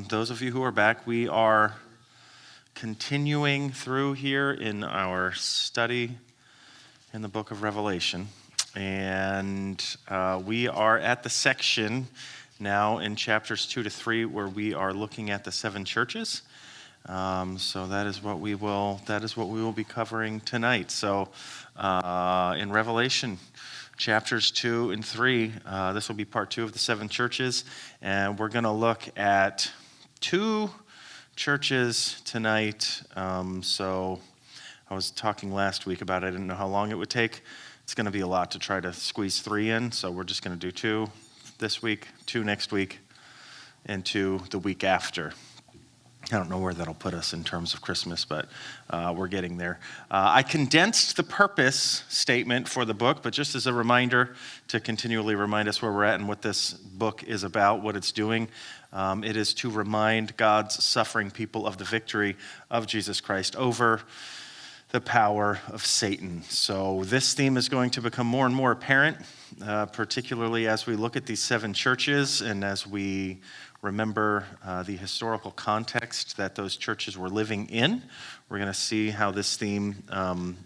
those of you who are back, we are continuing through here in our study in the book of Revelation. And we are at the section now in chapters 2 to 3 where we are looking at the 7 churches. So that is what we will be covering tonight. So in Revelation chapters 2 and 3, this will be part 2 of the 7 churches, and we're going to look at 2 churches tonight. So I was talking last week about I didn't know how long it would take. It's going to be a lot to try to squeeze 3 in, so we're just going to do 2 this week, 2 next week, and 2 the week after. I don't know where that'll put us in terms of Christmas, but we're getting there. I condensed the purpose statement for the book, but just as a reminder to continually remind us where we're at and what this book is about, what it's doing, it is to remind God's suffering people of the victory of Jesus Christ over the power of Satan. So this theme is going to become more and more apparent, particularly as we look at these 7 churches and as we remember the historical context that those churches were living in. We're going to see how this theme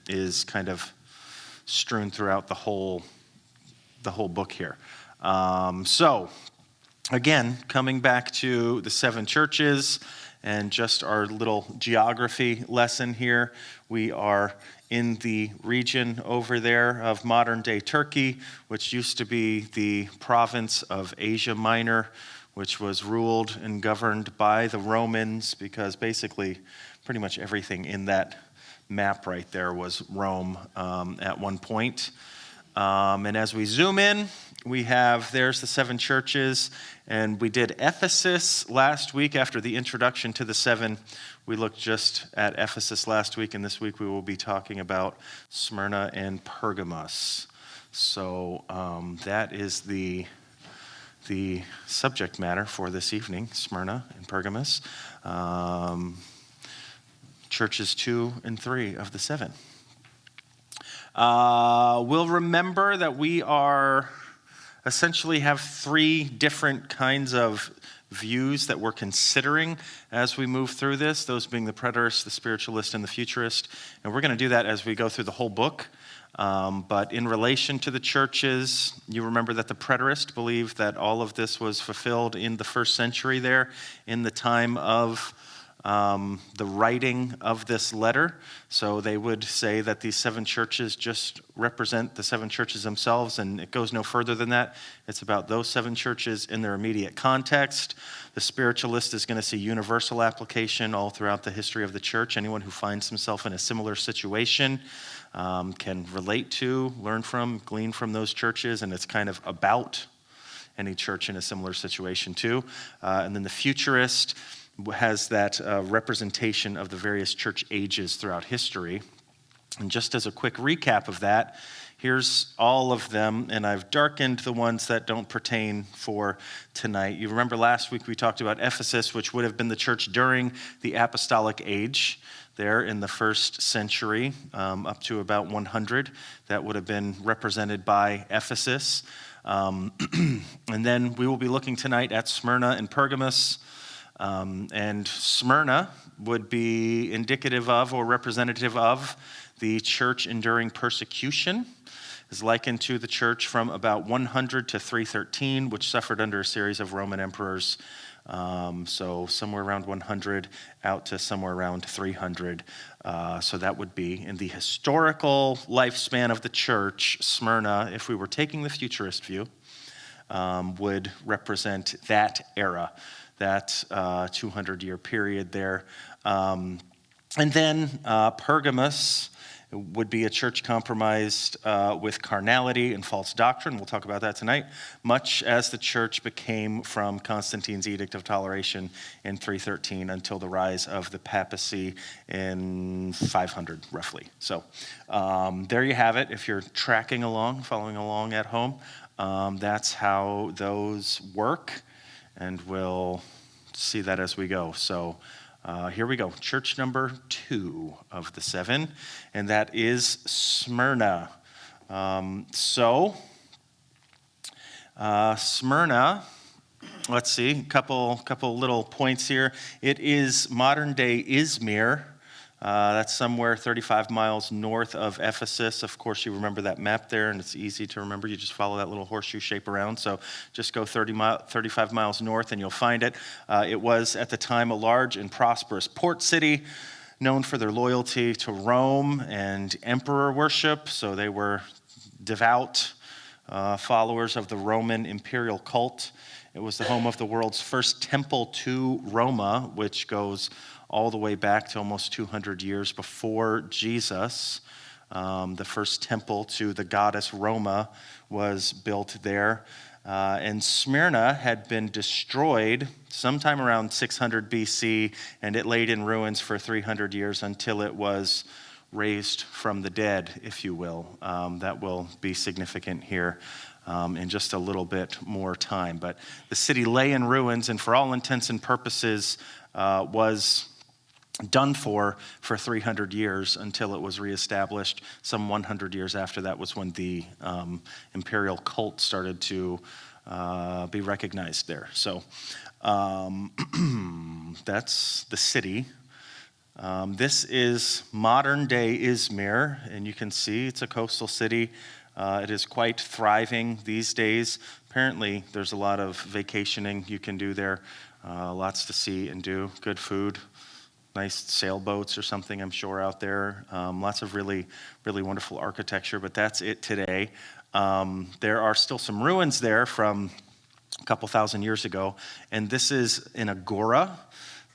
is kind of strewn throughout the whole book here. So again, coming back to the 7 churches and just our little geography lesson here, we are in the region over there of modern-day Turkey, which used to be the province of Asia Minor, which was ruled and governed by the Romans, because basically pretty much everything in that map right there was Rome at one point. And as we zoom in, there's the 7 churches, and we did Ephesus last week after the introduction to the 7. We looked just at Ephesus last week, and this week we will be talking about Smyrna and Pergamos. So that is the subject matter for this evening, Smyrna and Pergamos, churches 2 and 3 of the 7. We'll remember that we are essentially have 3 different kinds of views that we're considering as we move through this, those being the preterist, the spiritualist, and the futurist. And we're going to do that as we go through the whole book. But in relation to the churches, you remember that the preterists believed that all of this was fulfilled in the 1st century there, in the time of the writing of this letter. So they would say that these 7 churches just represent the 7 churches themselves, and it goes no further than that. It's about those 7 churches in their immediate context. The spiritualist is going to see universal application all throughout the history of the church. Anyone who finds himself in a similar situation can relate to, learn from, glean from those churches, and it's kind of about any church in a similar situation too. And then the futurist has that representation of the various church ages throughout history. And just as a quick recap of that, here's all of them, and I've darkened the ones that don't pertain for tonight. You remember last week we talked about Ephesus, which would have been the church during the apostolic age there in the 1st century, up to about 100. That would have been represented by Ephesus. And then we will be looking tonight at Smyrna and Pergamos. And Smyrna would be indicative of or representative of the church enduring persecution, is likened to the church from about 100 to 313, which suffered under a series of Roman emperors. So somewhere around 100 out to somewhere around 300. So that would be in the historical lifespan of the church. Smyrna, if we were taking the futurist view, would represent that era, that 200-year period there. And then Pergamos would be a church compromised with carnality and false doctrine. We'll talk about that tonight, much as the church became from Constantine's Edict of Toleration in 313 until the rise of the papacy in 500, roughly. So there you have it. If you're tracking along, following along at home, that's how those work, and we'll see that as we go. So here we go. Church number 2 of the 7, and that is Smyrna. Smyrna let's see, a couple little points here. It is modern-day Izmir. That's somewhere 35 miles north of Ephesus. Of course, you remember that map there, and it's easy to remember. You just follow that little horseshoe shape around. So just go 35 miles north, and you'll find it. It was, at the time, a large and prosperous port city, known for their loyalty to Rome and emperor worship. So they were devout followers of the Roman imperial cult. It was the home of the world's first temple to Roma, which goes all the way back to almost 200 years before Jesus. The first temple to the goddess Roma was built there. And Smyrna had been destroyed sometime around 600 BC, and it laid in ruins for 300 years until it was raised from the dead, if you will. That will be significant here in just a little bit more time. But the city lay in ruins, and for all intents and purposes was done for 300 years until it was reestablished. Some 100 years after that was when the imperial cult started to be recognized there. So that's the city. This is modern-day Izmir, and you can see it's a coastal city. It is quite thriving these days. Apparently, there's a lot of vacationing you can do there, lots to see and do, good food, nice sailboats or something, I'm sure, out there. Lots of really, really wonderful architecture, but that's it today. There are still some ruins there from a couple thousand years ago, and this is an agora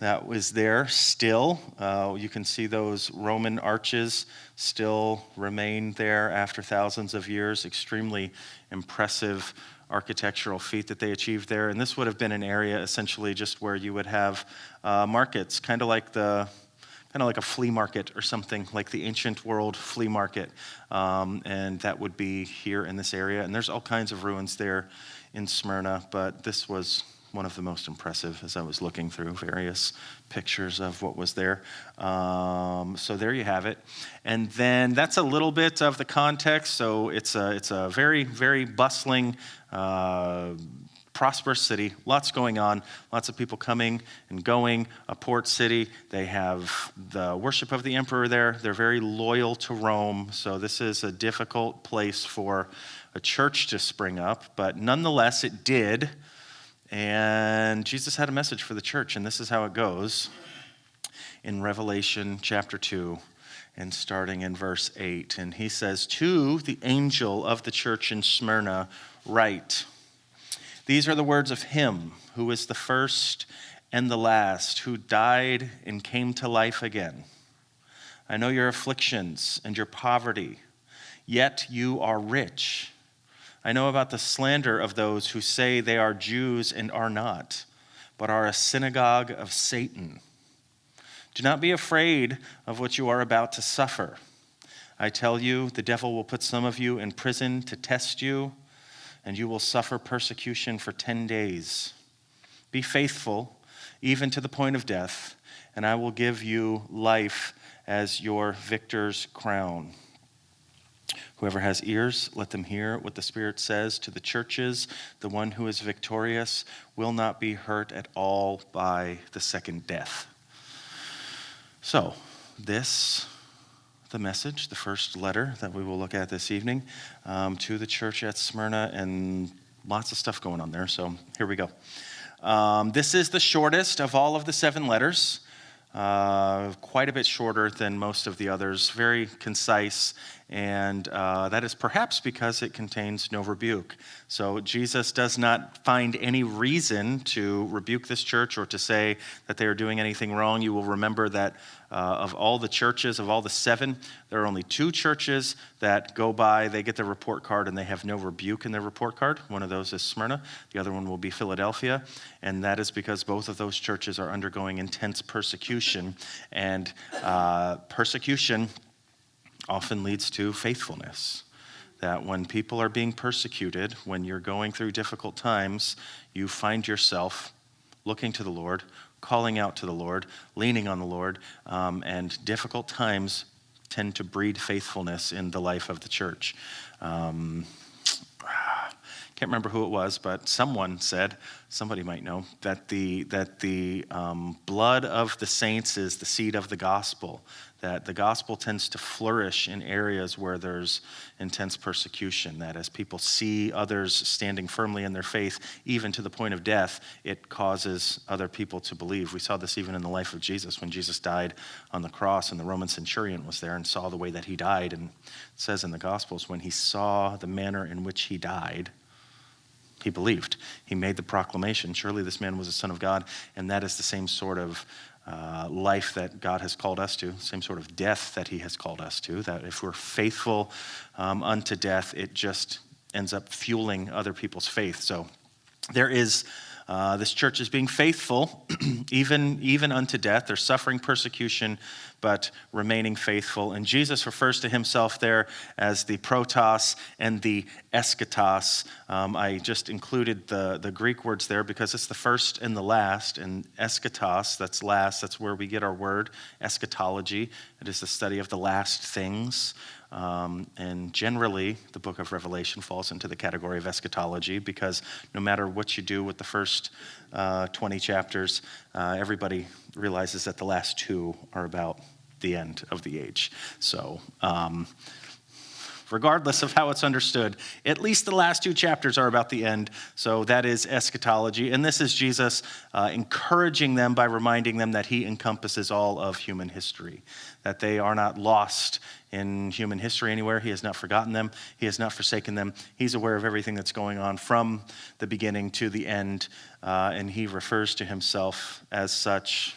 that was there still. You can see those Roman arches still remain there after thousands of years. Extremely impressive architectural feat that they achieved there. And this would have been an area essentially just where you would have markets, kind of like a flea market or something, like the ancient world flea market. And that would be here in this area. And there's all kinds of ruins there in Smyrna, but this was one of the most impressive as I was looking through various pictures of what was there. So there you have it. And then that's a little bit of the context. So it's a very, very bustling, prosperous city, lots going on, lots of people coming and going, a port city. They have the worship of the emperor there. They're very loyal to Rome. So this is a difficult place for a church to spring up, but nonetheless it did. And Jesus had a message for the church, and this is how it goes in Revelation chapter 2 and starting in verse 8. And he says, "To the angel of the church in Smyrna write, these are the words of him who is the first and the last, who died and came to life again. I know your afflictions and your poverty, yet you are rich. I know about the slander of those who say they are Jews and are not, but are a synagogue of Satan. Do not be afraid of what you are about to suffer. I tell you, the devil will put some of you in prison to test you, and you will suffer persecution for 10 days. Be faithful, even to the point of death, and I will give you life as your victor's crown. Whoever has ears, let them hear what the Spirit says to the churches. The one who is victorious will not be hurt at all by the second death." So, the message, the first letter that we will look at this evening to the church at Smyrna, and lots of stuff going on there. So here we go. This is the shortest of all of the 7 letters. Quite a bit shorter than most of the others, very concise, and that is perhaps because it contains no rebuke. So Jesus does not find any reason to rebuke this church or to say that they are doing anything wrong. You will remember that of all the churches, of all the 7, there are only 2 churches that go by, they get their report card and they have no rebuke in their report card. One of those is Smyrna. The other one will be Philadelphia. And that is because both of those churches are undergoing intense persecution. And persecution often leads to faithfulness. That when people are being persecuted, when you're going through difficult times, you find yourself looking to the Lord, calling out to the Lord, leaning on the Lord, and difficult times tend to breed faithfulness in the life of the church. can't remember who it was, but someone said, somebody might know, that the blood of the saints is the seed of the gospel, that the gospel tends to flourish in areas where there's intense persecution, that as people see others standing firmly in their faith, even to the point of death, it causes other people to believe. We saw this even in the life of Jesus, when Jesus died on the cross and the Roman centurion was there and saw the way that he died. And it says in the Gospels, when he saw the manner in which he died, he believed. He made the proclamation, surely this man was the Son of God. And that is the same sort of life that God has called us to, same sort of death that he has called us to, that if we're faithful unto death, it just ends up fueling other people's faith. So there is, this church is being faithful, even unto death. They're suffering persecution, but remaining faithful. And Jesus refers to himself there as the protos and the eschatos. I just included the Greek words there because it's the first and the last. And eschatos, that's last, that's where we get our word, eschatology. It is the study of the last things. And generally, the book of Revelation falls into the category of eschatology because no matter what you do with the first 20 chapters, everybody realizes that the last two are about the end of the age. So, regardless of how it's understood, at least the last two chapters are about the end. So that is eschatology. And this is Jesus encouraging them by reminding them that he encompasses all of human history, that they are not lost in human history anywhere. He has not forgotten them. He has not forsaken them. He's aware of everything that's going on from the beginning to the end. And he refers to himself as such.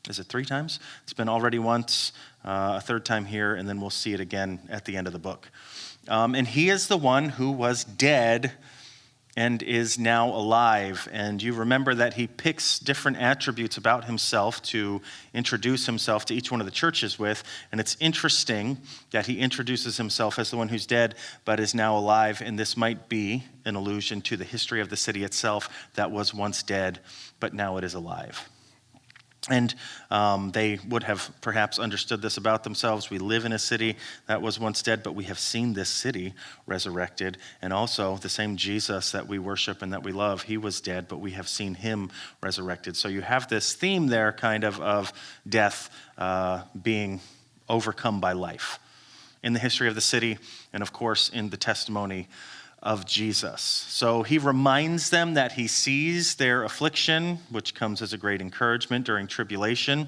Is it 3 times? It's been already once, a third time here, and then we'll see it again at the end of the book. And he is the one who was dead and is now alive. And you remember that he picks different attributes about himself to introduce himself to each one of the churches with. And it's interesting that he introduces himself as the one who's dead but is now alive. And this might be an allusion to the history of the city itself that was once dead, but now it is alive. And they would have perhaps understood this about themselves. We live in a city that was once dead, but we have seen this city resurrected. And also the same Jesus that we worship and that we love, he was dead, but we have seen him resurrected. So you have this theme there kind of death being overcome by life in the history of the city and, of course, in the testimony of Jesus. So he reminds them that he sees their affliction, which comes as a great encouragement during tribulation.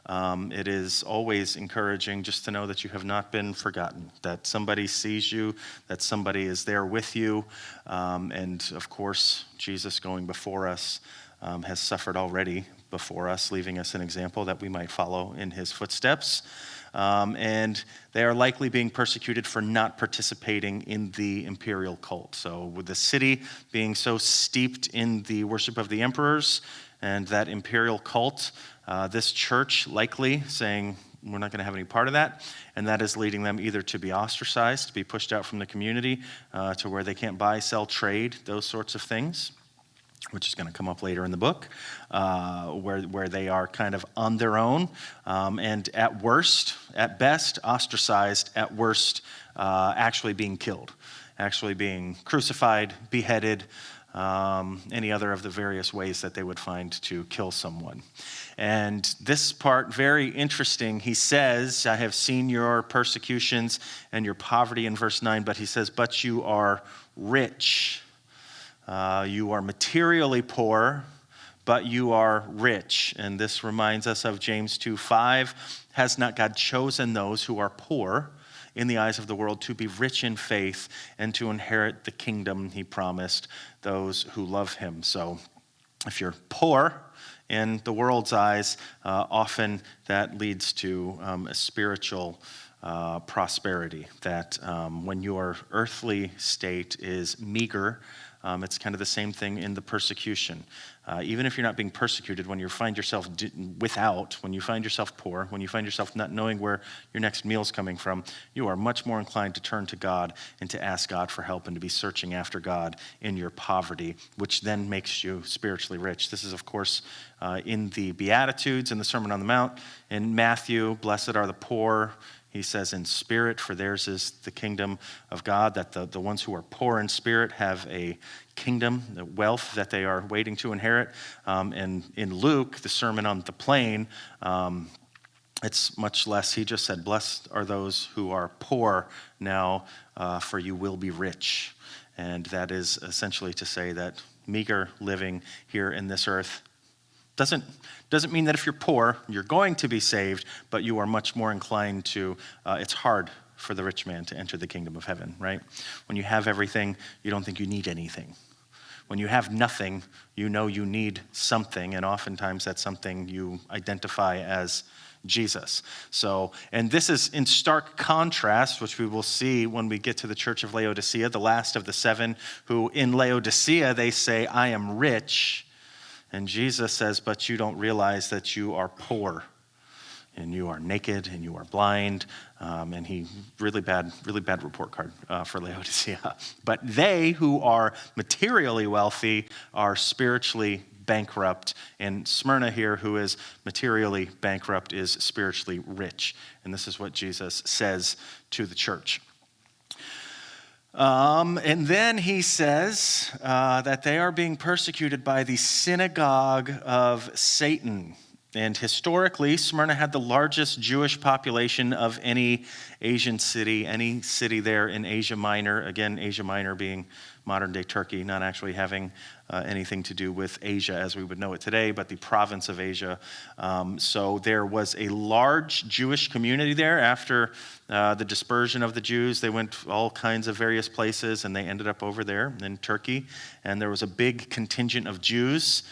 It is always encouraging just to know that you have not been forgotten, that somebody sees you, that somebody is there with you. And of course, Jesus going before us has suffered already before us, leaving us an example that we might follow in his footsteps. And they are likely being persecuted for not participating in the imperial cult. So with the city being so steeped in the worship of the emperors and that imperial cult, this church likely saying, we're not going to have any part of that. And that is leading them either to be ostracized, to be pushed out from the community, to where they can't buy, sell, trade, those sorts of things, which is going to come up later in the book, where they are kind of on their own, and at worst, at best, ostracized, at worst, actually being killed, actually being crucified, beheaded, any other of the various ways that they would find to kill someone. And this part, very interesting. He says, I have seen your persecutions and your poverty in verse 9, but he says, but you are rich. You are materially poor, but you are rich. And this reminds us of James 2:5. Has not God chosen those who are poor in the eyes of the world to be rich in faith and to inherit the kingdom he promised those who love him? So if you're poor in the world's eyes, often that leads to a spiritual prosperity, that when your earthly state is meager, it's kind of the same thing in the persecution. Even if you're not being persecuted, when you find yourself without, when you find yourself poor, when you find yourself not knowing where your next meal's coming from, you are much more inclined to turn to God and to ask God for help and to be searching after God in your poverty, which then makes you spiritually rich. This is, of course, in the Beatitudes, in the Sermon on the Mount. In Matthew, blessed are the poor He says in spirit, for theirs is the kingdom of God, that the ones who are poor in spirit have a kingdom, the wealth that they are waiting to inherit. And in Luke, the Sermon on the Plain, it's much less. He just said, blessed are those who are poor now, for you will be rich. And that is essentially to say that meager living here in this earth doesn't mean that if you're poor, you're going to be saved, but you are much more inclined to, it's hard for the rich man to enter the kingdom of heaven, right? When you have everything, you don't think you need anything. When you have nothing, you know you need something, and oftentimes that's something you identify as Jesus. So, and this is in stark contrast, which we will see when we get to the church of Laodicea, the last of the seven, who in Laodicea, they say, I am rich. And Jesus says, but you don't realize that you are poor, and you are naked, and you are blind. And he, really bad report card for Laodicea. But they who are materially wealthy are spiritually bankrupt. And Smyrna here, who is materially bankrupt, is spiritually rich. And this is what Jesus says to the church. And then he says that they are being persecuted by the synagogue of Satan. And historically, Smyrna had the largest Jewish population of any Asian city, any city there in Asia Minor. Again, Asia Minor being modern-day Turkey, not actually having anything to do with Asia as we would know it today, but the province of Asia. So there was a large Jewish community there after the dispersion of the Jews. They went all kinds of various places, and they ended up over there in Turkey. And there was a big contingent of Jews.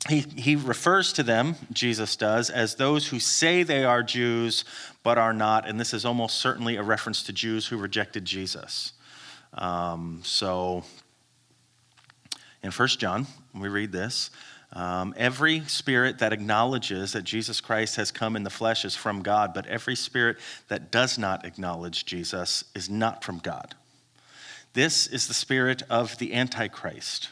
He refers to them, Jesus does, as those who say they are Jews but are not, and this is almost certainly a reference to Jews who rejected Jesus. So in 1 John, we read this, every spirit that acknowledges that Jesus Christ has come in the flesh is from God, but every spirit that does not acknowledge Jesus is not from God. This is the spirit of the Antichrist,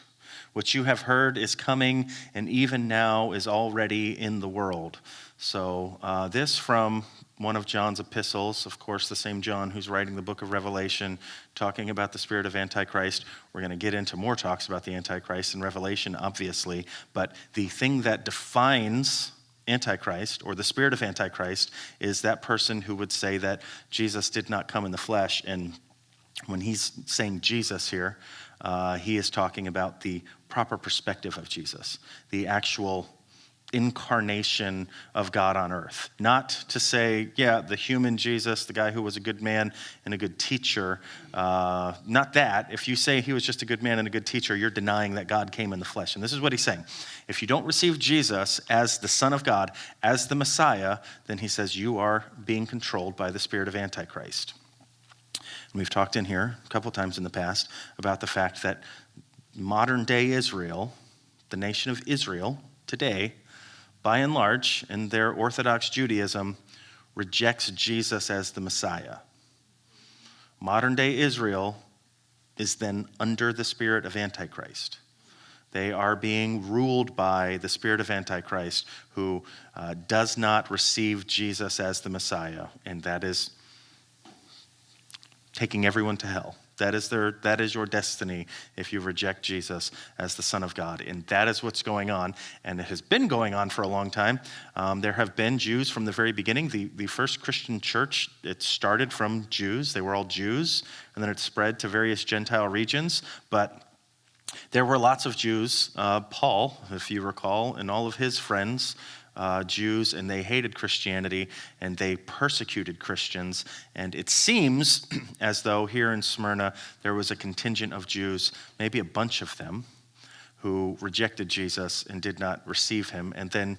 which you have heard is coming and even now is already in the world. So this from one of John's epistles, of course, the same John who's writing the book of Revelation, talking about the spirit of Antichrist. We're going to get into more talks about the Antichrist in Revelation, obviously. But the thing that defines Antichrist, or the spirit of Antichrist, is that person who would say that Jesus did not come in the flesh. And when he's saying Jesus here, he is talking about the proper perspective of Jesus, the actual incarnation of God on earth. Not to say, yeah, the human Jesus, the guy who was a good man and a good teacher, not that. If you say he was just a good man and a good teacher, you're denying that God came in the flesh. And this is what he's saying. If you don't receive Jesus as the Son of God, as the Messiah, then he says you are being controlled by the spirit of Antichrist. And we've talked in here a couple times in the past about the fact that modern day Israel, the nation of Israel today, by and large, in their Orthodox Judaism, rejects Jesus as the Messiah. Modern day Israel is then under the spirit of Antichrist. They are being ruled by the spirit of Antichrist, who does not receive Jesus as the Messiah, and that is taking everyone to hell. That is your destiny if you reject Jesus as the Son of God. And that is what's going on. And it has been going on for a long time. There have been Jews from the very beginning. The first Christian church, it started from Jews. They were all Jews. And then it spread to various Gentile regions. But there were lots of Jews. Paul, if you recall, and all of his friends, Jews, and they hated Christianity, and they persecuted Christians. And it seems as though here in Smyrna, there was a contingent of Jews, maybe a bunch of them, who rejected Jesus and did not receive him. And then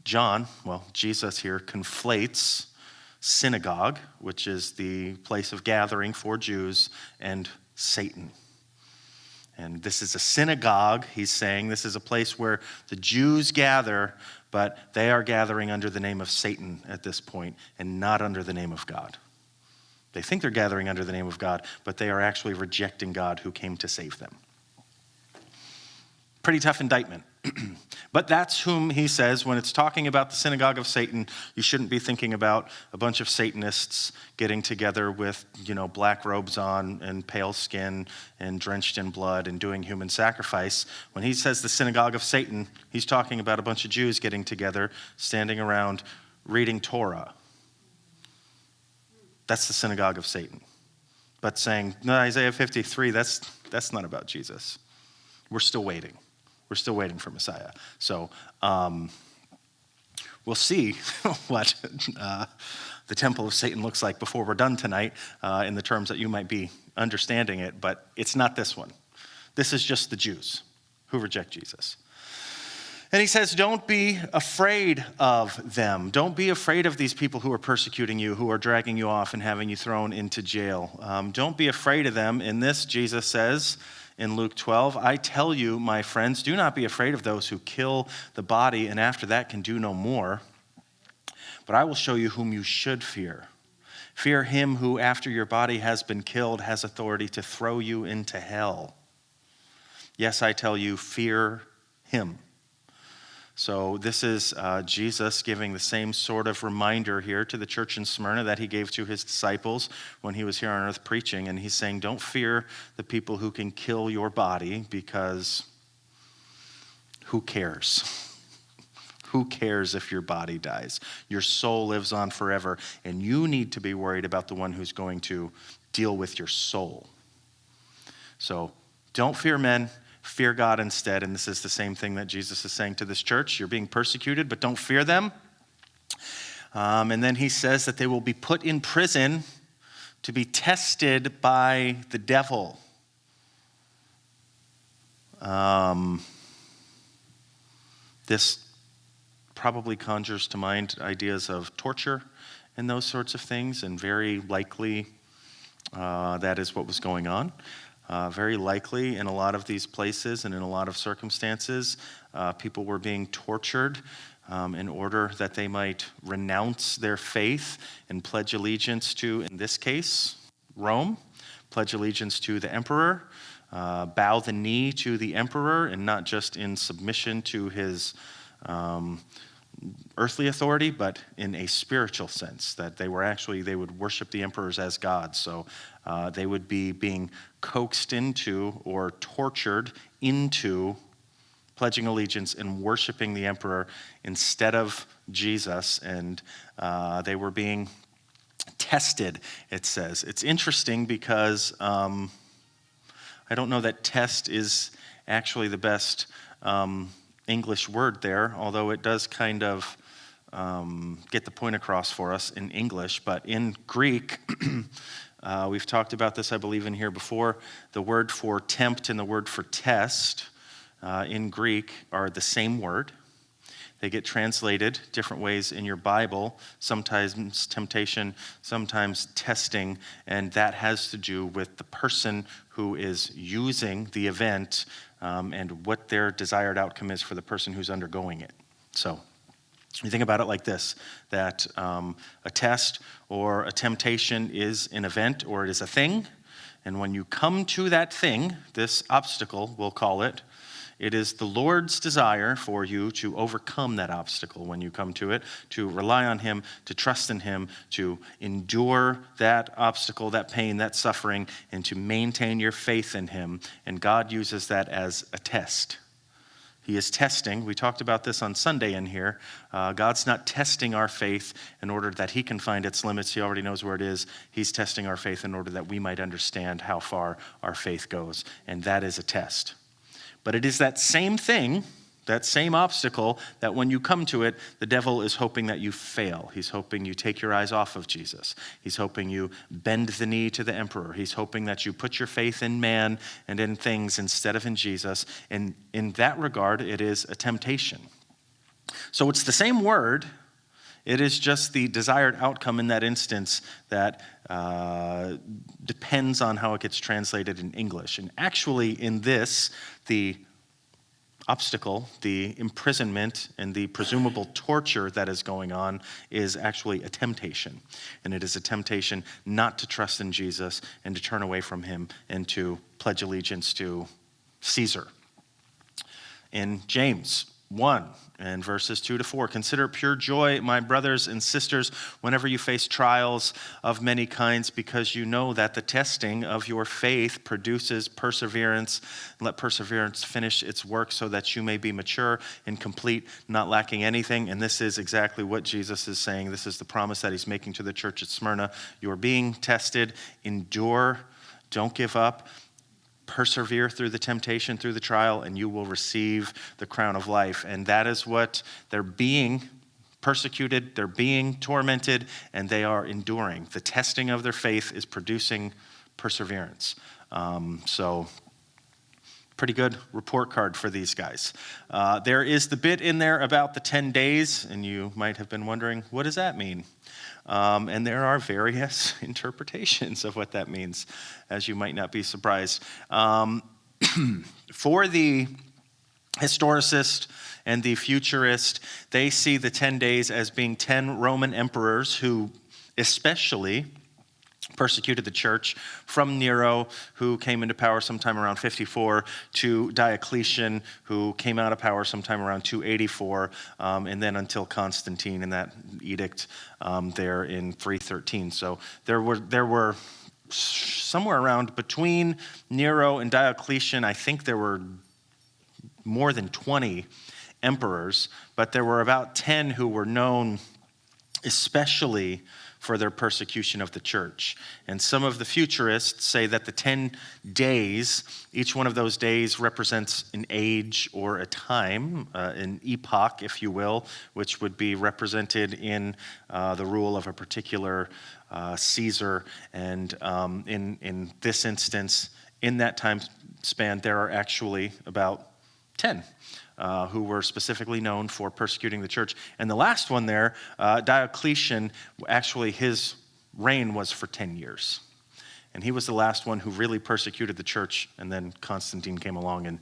Jesus here conflates synagogue, which is the place of gathering for Jews, and Satan. And this is a synagogue, he's saying. This is a place where the Jews gather, but they are gathering under the name of Satan at this point and not under the name of God. They think they're gathering under the name of God, but they are actually rejecting God who came to save them. Pretty tough indictment. But that's whom he says when it's talking about the synagogue of Satan. You shouldn't be thinking about a bunch of Satanists getting together with, black robes on and pale skin and drenched in blood and doing human sacrifice. When he says the synagogue of Satan, he's talking about a bunch of Jews getting together, standing around, reading Torah. That's the synagogue of Satan. But saying, no, Isaiah 53, that's not about Jesus. We're still waiting. We're still waiting for Messiah. So we'll see what the temple of Satan looks like before we're done tonight in the terms that you might be understanding it, but it's not this one. This is just the Jews who reject Jesus. And he says, don't be afraid of them. Don't be afraid of these people who are persecuting you, who are dragging you off and having you thrown into jail. Don't be afraid of them. In this, Jesus says, in Luke 12, I tell you, my friends, do not be afraid of those who kill the body and after that can do no more. But I will show you whom you should fear. Fear him who, after your body has been killed, has authority to throw you into hell. Yes, I tell you, fear him. So this is Jesus giving the same sort of reminder here to the church in Smyrna that he gave to his disciples when he was here on earth preaching. And he's saying, don't fear the people who can kill your body, because who cares? Who cares if your body dies? Your soul lives on forever, and you need to be worried about the one who's going to deal with your soul. So don't fear men. Fear God instead, and this is the same thing that Jesus is saying to this church. You're being persecuted, but don't fear them. And then he says that they will be put in prison to be tested by the devil. This probably conjures to mind ideas of torture and those sorts of things, and very likely that is what was going on. Very likely in a lot of these places and in a lot of circumstances, people were being tortured in order that they might renounce their faith and pledge allegiance to, in this case, Rome, pledge allegiance to the emperor, bow the knee to the emperor, and not just in submission to his earthly authority, but in a spiritual sense, that they would worship the emperors as gods. So they would be being coaxed into or tortured into pledging allegiance and worshiping the emperor instead of Jesus, and they were being tested, it says. It's interesting because I don't know that test is actually the best English word there, although it does kind of get the point across for us in English. But in Greek, we've talked about this, I believe, in here before. The word for tempt and the word for test in Greek are the same word. They get translated different ways in your Bible, sometimes temptation, sometimes testing, and that has to do with the person who is using the event and what their desired outcome is for the person who's undergoing it. So you think about it like this, that a test or a temptation is an event or it is a thing, and when you come to that thing, this obstacle, we'll call it, it is the Lord's desire for you to overcome that obstacle when you come to it, to rely on him, to trust in him, to endure that obstacle, that pain, that suffering, and to maintain your faith in him. And God uses that as a test. He is testing. We talked about this on Sunday in here. God's not testing our faith in order that he can find its limits. He already knows where it is. He's testing our faith in order that we might understand how far our faith goes. And that is a test. But it is that same thing, that same obstacle, that when you come to it, the devil is hoping that you fail. He's hoping you take your eyes off of Jesus. He's hoping you bend the knee to the emperor. He's hoping that you put your faith in man and in things instead of in Jesus. And in that regard, it is a temptation. So it's the same word. It is just the desired outcome in that instance that depends on how it gets translated in English. And actually in this, the obstacle, the imprisonment, and the presumable torture that is going on is actually a temptation. And it is a temptation not to trust in Jesus and to turn away from him and to pledge allegiance to Caesar. in James 1 and verses 2-4. Consider it pure joy, my brothers and sisters, whenever you face trials of many kinds, because you know that the testing of your faith produces perseverance. Let perseverance finish its work so that you may be mature and complete, not lacking anything. And this is exactly what Jesus is saying. This is the promise that he's making to the church at Smyrna. You are being tested. Endure. Don't give up. Persevere through the temptation, through the trial, and you will receive the crown of life. And that is what they're being persecuted, they're being tormented, and they are enduring. The testing of their faith is producing perseverance. So pretty good report card for these guys. There is the bit in there about the 10 days, and you might have been wondering, what does that mean? And there are various interpretations of what that means, as you might not be surprised. For the historicist and the futurist, they see the 10 days as being 10 Roman emperors who especially persecuted the church, from Nero, who came into power sometime around 54, to Diocletian, who came out of power sometime around 284, and then until Constantine and that edict there in 313. So there were somewhere around between Nero and Diocletian, I think there were more than 20 emperors, but there were about 10 who were known especially for their persecution of the church. And some of the futurists say that the 10 days, each one of those days represents an age or a time, an epoch, if you will, which would be represented in the rule of a particular Caesar. And in this instance, in that time span, there are actually about 10 who were specifically known for persecuting the church. And the last one there, Diocletian, actually his reign was for 10 years. And he was the last one who really persecuted the church, and then Constantine came along and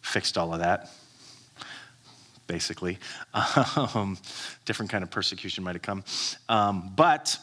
fixed all of that, basically. Different kind of persecution might have come. But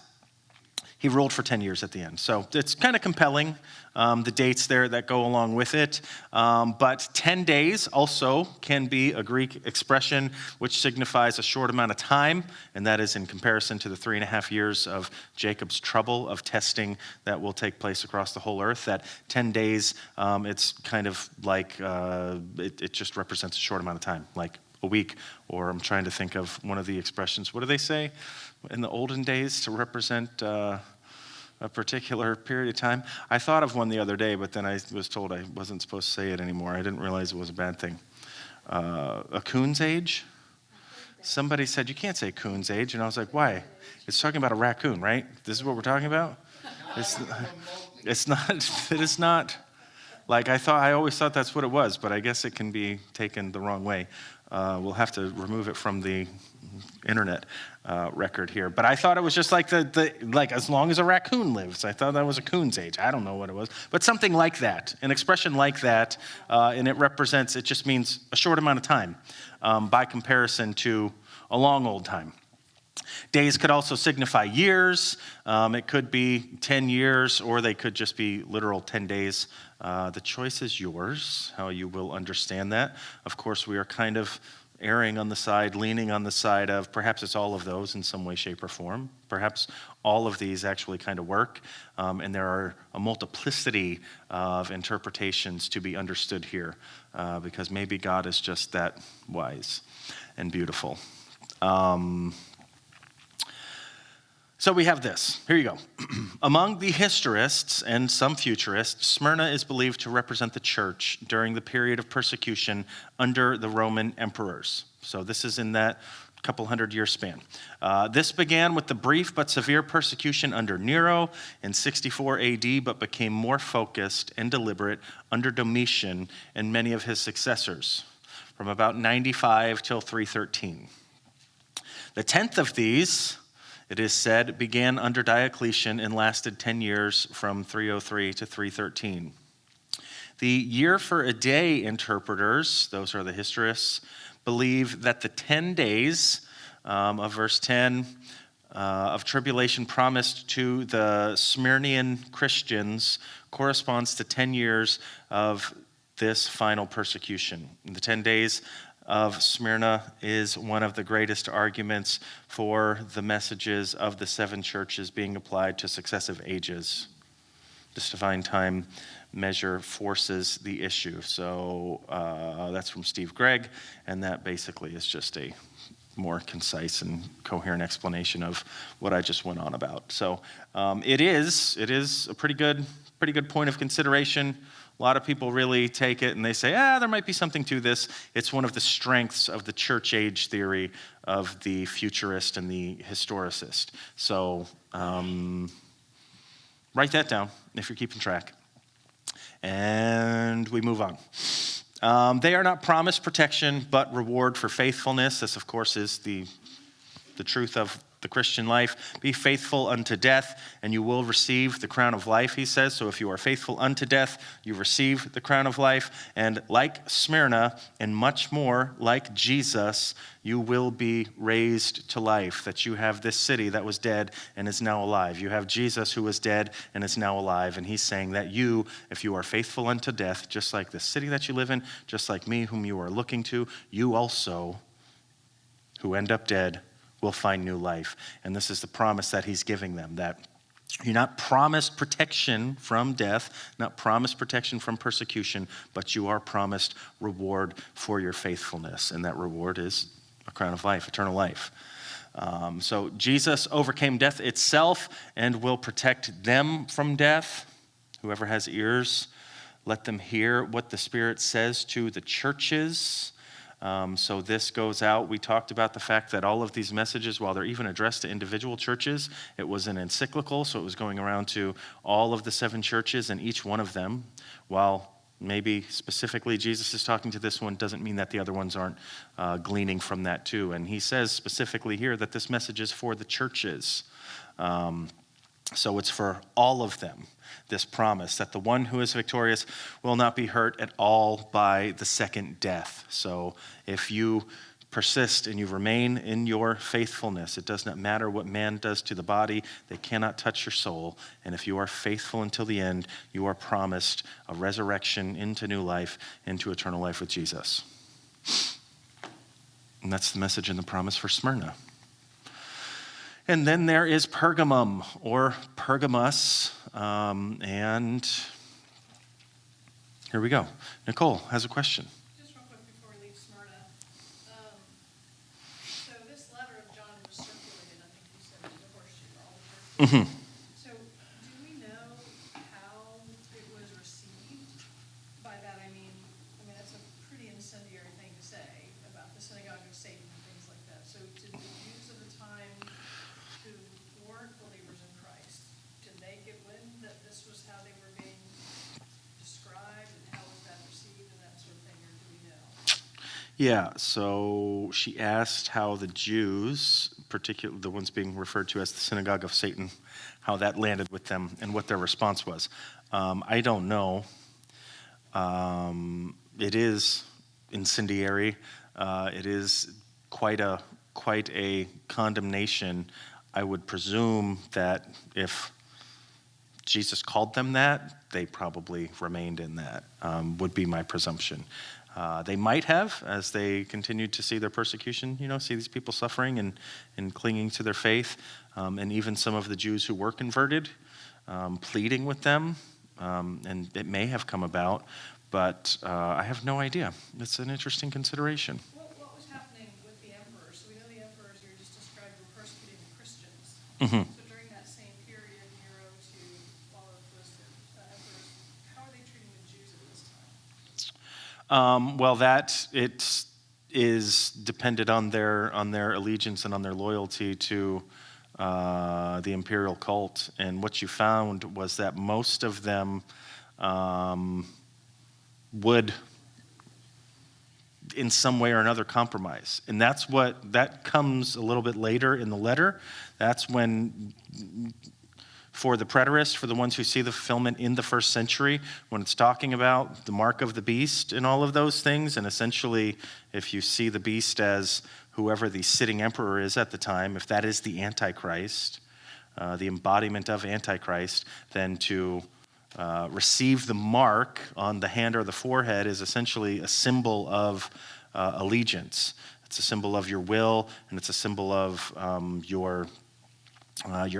he ruled for 10 years at the end. So it's kind of compelling, the dates there that go along with it. But 10 days also can be a Greek expression which signifies a short amount of time, and that is in comparison to the 3.5 years of Jacob's trouble of testing that will take place across the whole earth. That 10 days, it's kind of like, it just represents a short amount of time, like a week, or I'm trying to think of one of the expressions. What do they say in the olden days to represent a particular period of time? I thought of one the other day, but then I was told I wasn't supposed to say it anymore. I didn't realize it was a bad thing. A coon's age? Somebody said, you can't say coon's age. And I was like, why? It's talking about a raccoon, right? This is what we're talking about? It's not, like I always thought that's what it was, but I guess it can be taken the wrong way. We'll have to remove it from the internet record here. But I thought it was just like like as long as a raccoon lives. I thought that was a coon's age. I don't know what it was. But something like that, an expression like that, and it just means a short amount of time by comparison to a long old time. Days could also signify years. It could be 10 years, or they could just be literal 10 days. The choice is yours, how you will understand that. Of course, we are kind of leaning on the side of perhaps it's all of those in some way, shape, or form. Perhaps all of these actually kind of work, and there are a multiplicity of interpretations to be understood here, because maybe God is just that wise and beautiful. So we have this. Here you go. Among the historists and some futurists, Smyrna is believed to represent the church during the period of persecution under the Roman emperors. So this is in that couple 100-year span. This began with the brief but severe persecution under Nero in 64 AD, but became more focused and deliberate under Domitian and many of his successors, from about 95 till 313. The 10th of these, it is said, began under Diocletian and lasted 10 years from 303 to 313. The year for a day interpreters, those are the historists, believe that the 10 days of verse 10 of tribulation promised to the Smyrnian Christians corresponds to 10 years of this final persecution. The 10 days of Smyrna is one of the greatest arguments for the messages of the 7 churches being applied to successive ages. This divine time measure forces the issue. So that's from Steve Gregg, and that basically is just a more concise and coherent explanation of what I just went on about. So it is a pretty good point of consideration. A lot of people really take it and they say, there might be something to this. It's one of the strengths of the church age theory of the futurist and the historicist. So write that down if you're keeping track. And we move on. They are not promised protection, but reward for faithfulness. This, of course, is the truth of the Christian life. Be faithful unto death, and you will receive the crown of life, he says. So if you are faithful unto death, you receive the crown of life. And like Smyrna, and much more like Jesus, you will be raised to life. That you have this city that was dead and is now alive. You have Jesus who was dead and is now alive. And he's saying that you, if you are faithful unto death, just like the city that you live in, just like me whom you are looking to, you also, who end up dead, will find new life. And this is the promise that he's giving them, that you're not promised protection from death, not promised protection from persecution, but you are promised reward for your faithfulness. And that reward is a crown of life, eternal life. So Jesus overcame death itself and will protect them from death. Whoever has ears, let them hear what the Spirit says to the churches. So this goes out. We talked about the fact that all of these messages, while they're even addressed to individual churches, it was an encyclical, so it was going around to all of the 7 churches, and each one of them, while maybe specifically Jesus is talking to this one, doesn't mean that the other ones aren't gleaning from that too. And he says specifically here that this message is for the churches. So it's for all of them, this promise that the one who is victorious will not be hurt at all by the second death. So if you persist and you remain in your faithfulness, it does not matter what man does to the body, they cannot touch your soul. And if you are faithful until the end, you are promised a resurrection into new life, into eternal life with Jesus. And that's the message and the promise for Smyrna. And then there is Pergamum, or Pergamos, and here we go. Nicole has a question. Just real quick before we leave Smyrna. So this letter of John was circulated, I think you said, to the horseshoe, all the churches. Mm-hmm. So do we know how it was received? By that I mean that's a pretty incendiary thing to say about the synagogue of Satan and things like that. So did the Jews of the time who weren't believers in Christ, did they get wind that this was how they were being described, and how was that received and that sort of thing, or do we know? Yeah, so she asked how the Jews, particularly the ones being referred to as the synagogue of Satan, how that landed with them and what their response was. I don't know. It is incendiary. It is quite a condemnation. I would presume that if Jesus called them that, they probably remained in that, would be my presumption. They might have, as they continued to see their persecution, see these people suffering and clinging to their faith, and even some of the Jews who were converted, pleading with them, and it may have come about, but I have no idea. It's an interesting consideration. What was happening with the emperors? So we know the emperors you just described were persecuting the Christians. Mm-hmm. So during that same period, Nero to all of those emperors, how are they treating the Jews at this time? Well, that it is dependent on their allegiance and on their loyalty to the imperial cult. And what you found was that most of them would, in some way or another, compromise. And that comes a little bit later in the letter. That's when, for the preterists, for the ones who see the fulfillment in the first century, when it's talking about the mark of the beast and all of those things, and essentially if you see the beast as whoever the sitting emperor is at the time, if that is the Antichrist, the embodiment of Antichrist, then to receive the mark on the hand or the forehead is essentially a symbol of allegiance. It's a symbol of your will, and it's a symbol of your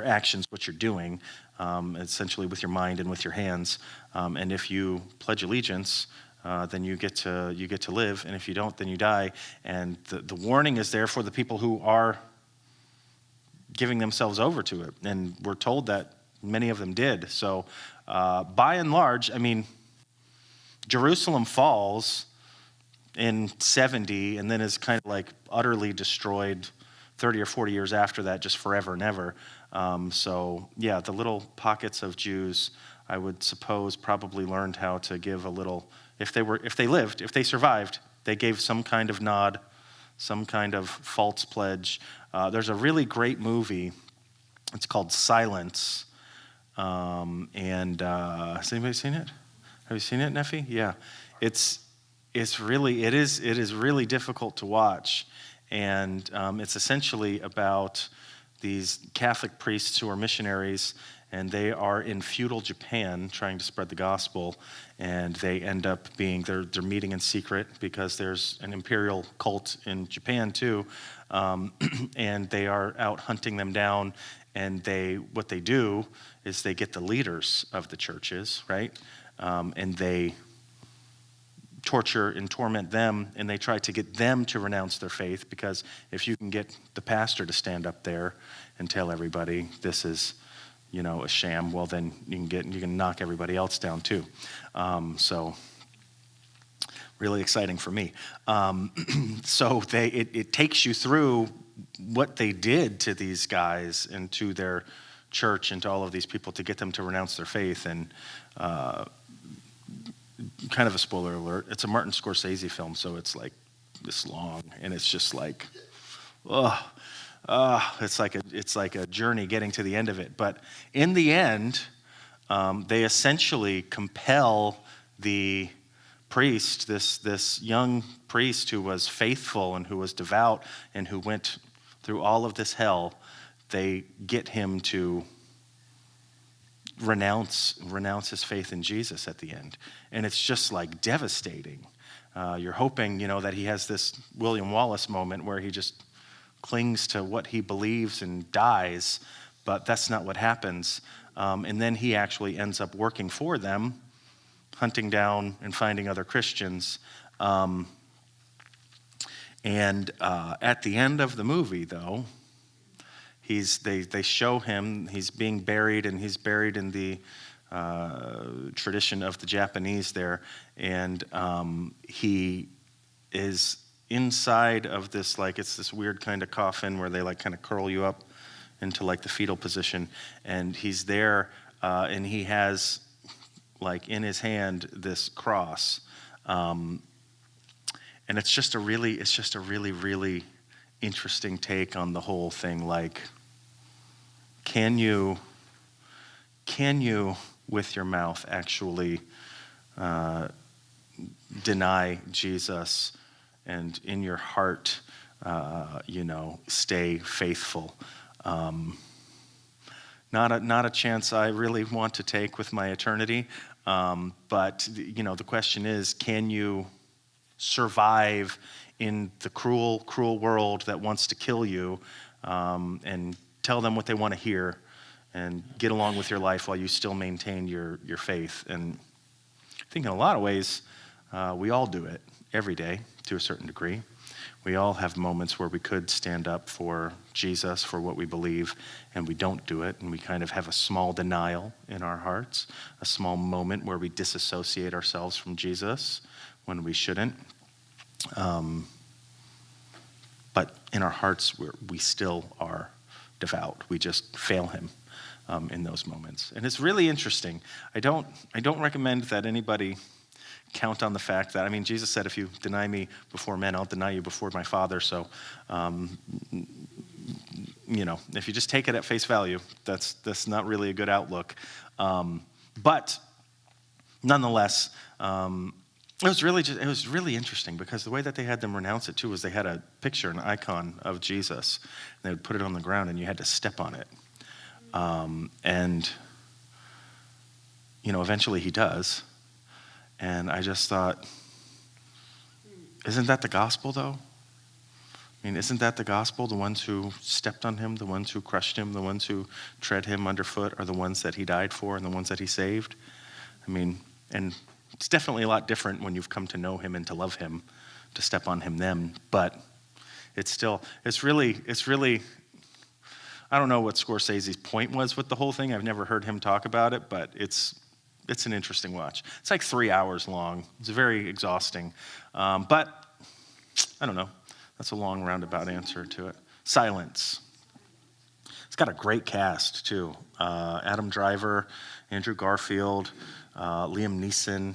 actions, what you're doing, essentially with your mind and with your hands. And if you pledge allegiance, then you get to live, and if you don't, then you die. And the warning is there for the people who are giving themselves over to it. And we're told that many of them did. So by and large, I mean, Jerusalem falls in 70 and then is kind of like utterly destroyed 30 or 40 years after that, just forever and ever. So yeah, the little pockets of Jews, I would suppose, probably learned how to give a little, if they survived, they gave some kind of nod, some kind of false pledge. There's a really great movie. It's called Silence. Has anybody seen it? Have you seen it, Neffy? Yeah. It is really difficult to watch. And it's essentially about these Catholic priests who are missionaries, and they are in feudal Japan trying to spread the gospel, and they end up they're meeting in secret because there's an imperial cult in Japan too, and they are out hunting them down, and what they do is they get the leaders of the churches, right, and they torture and torment them, and they try to get them to renounce their faith, because if you can get the pastor to stand up there and tell everybody this is, a sham, well, then you can knock everybody else down too. So really exciting for me. So it takes you through what they did to these guys and to their church and to all of these people to get them to renounce their faith. And kind of a spoiler alert, it's a Martin Scorsese film, so it's like this long, and it's just like, it's like a journey getting to the end of it. But in the end, they essentially compel the priest, this young priest who was faithful and who was devout and who went through all of this hell, they get him to renounce his faith in Jesus at the end. And it's just like devastating. You're hoping, that he has this William Wallace moment where he just clings to what he believes and dies, but that's not what happens. And then he actually ends up working for them, hunting down and finding other Christians. And at the end of the movie, though, they show him, he's being buried, and he's buried in the tradition of the Japanese there, and he is inside of this, like, it's this weird kind of coffin where they like kind of curl you up into like the fetal position, and he's there, and he has like in his hand this cross, and it's just a really interesting take on the whole thing. Like, can you with your mouth actually deny Jesus, and in your heart, stay faithful? Not a chance I really want to take with my eternity. But the question is, can you survive in the cruel world that wants to kill you, and tell them what they want to hear, and get along with your life while you still maintain your faith? And I think in a lot of ways, we all do it every day to a certain degree. We all have moments where we could stand up for Jesus, for what we believe, and we don't do it, and we kind of have a small denial in our hearts, a small moment where we disassociate ourselves from Jesus when we shouldn't. But in our hearts, we still are devout. We just fail him in those moments. And it's really interesting. I don't recommend that anybody count on the fact that, Jesus said, if you deny me before men, I'll deny you before my Father. So, if you just take it at face value, that's not really a good outlook. But nonetheless, it was really interesting, because the way that they had them renounce it too was they had a picture, an icon of Jesus, and they would put it on the ground, and you had to step on it. And eventually he does. And I just thought, isn't that the gospel, though? I mean, isn't that the gospel? The ones who stepped on him, the ones who crushed him, the ones who tread him underfoot are the ones that he died for and the ones that he saved. I mean, and it's definitely a lot different when you've come to know him and to love him, to step on him then. But it's really, I don't know what Scorsese's point was with the whole thing. I've never heard him talk about it, but it's an interesting watch. It's like 3 hours long. It's very exhausting. But I don't know. That's a long roundabout answer to it. Silence. It's got a great cast, too. Adam Driver, Andrew Garfield, Liam Neeson.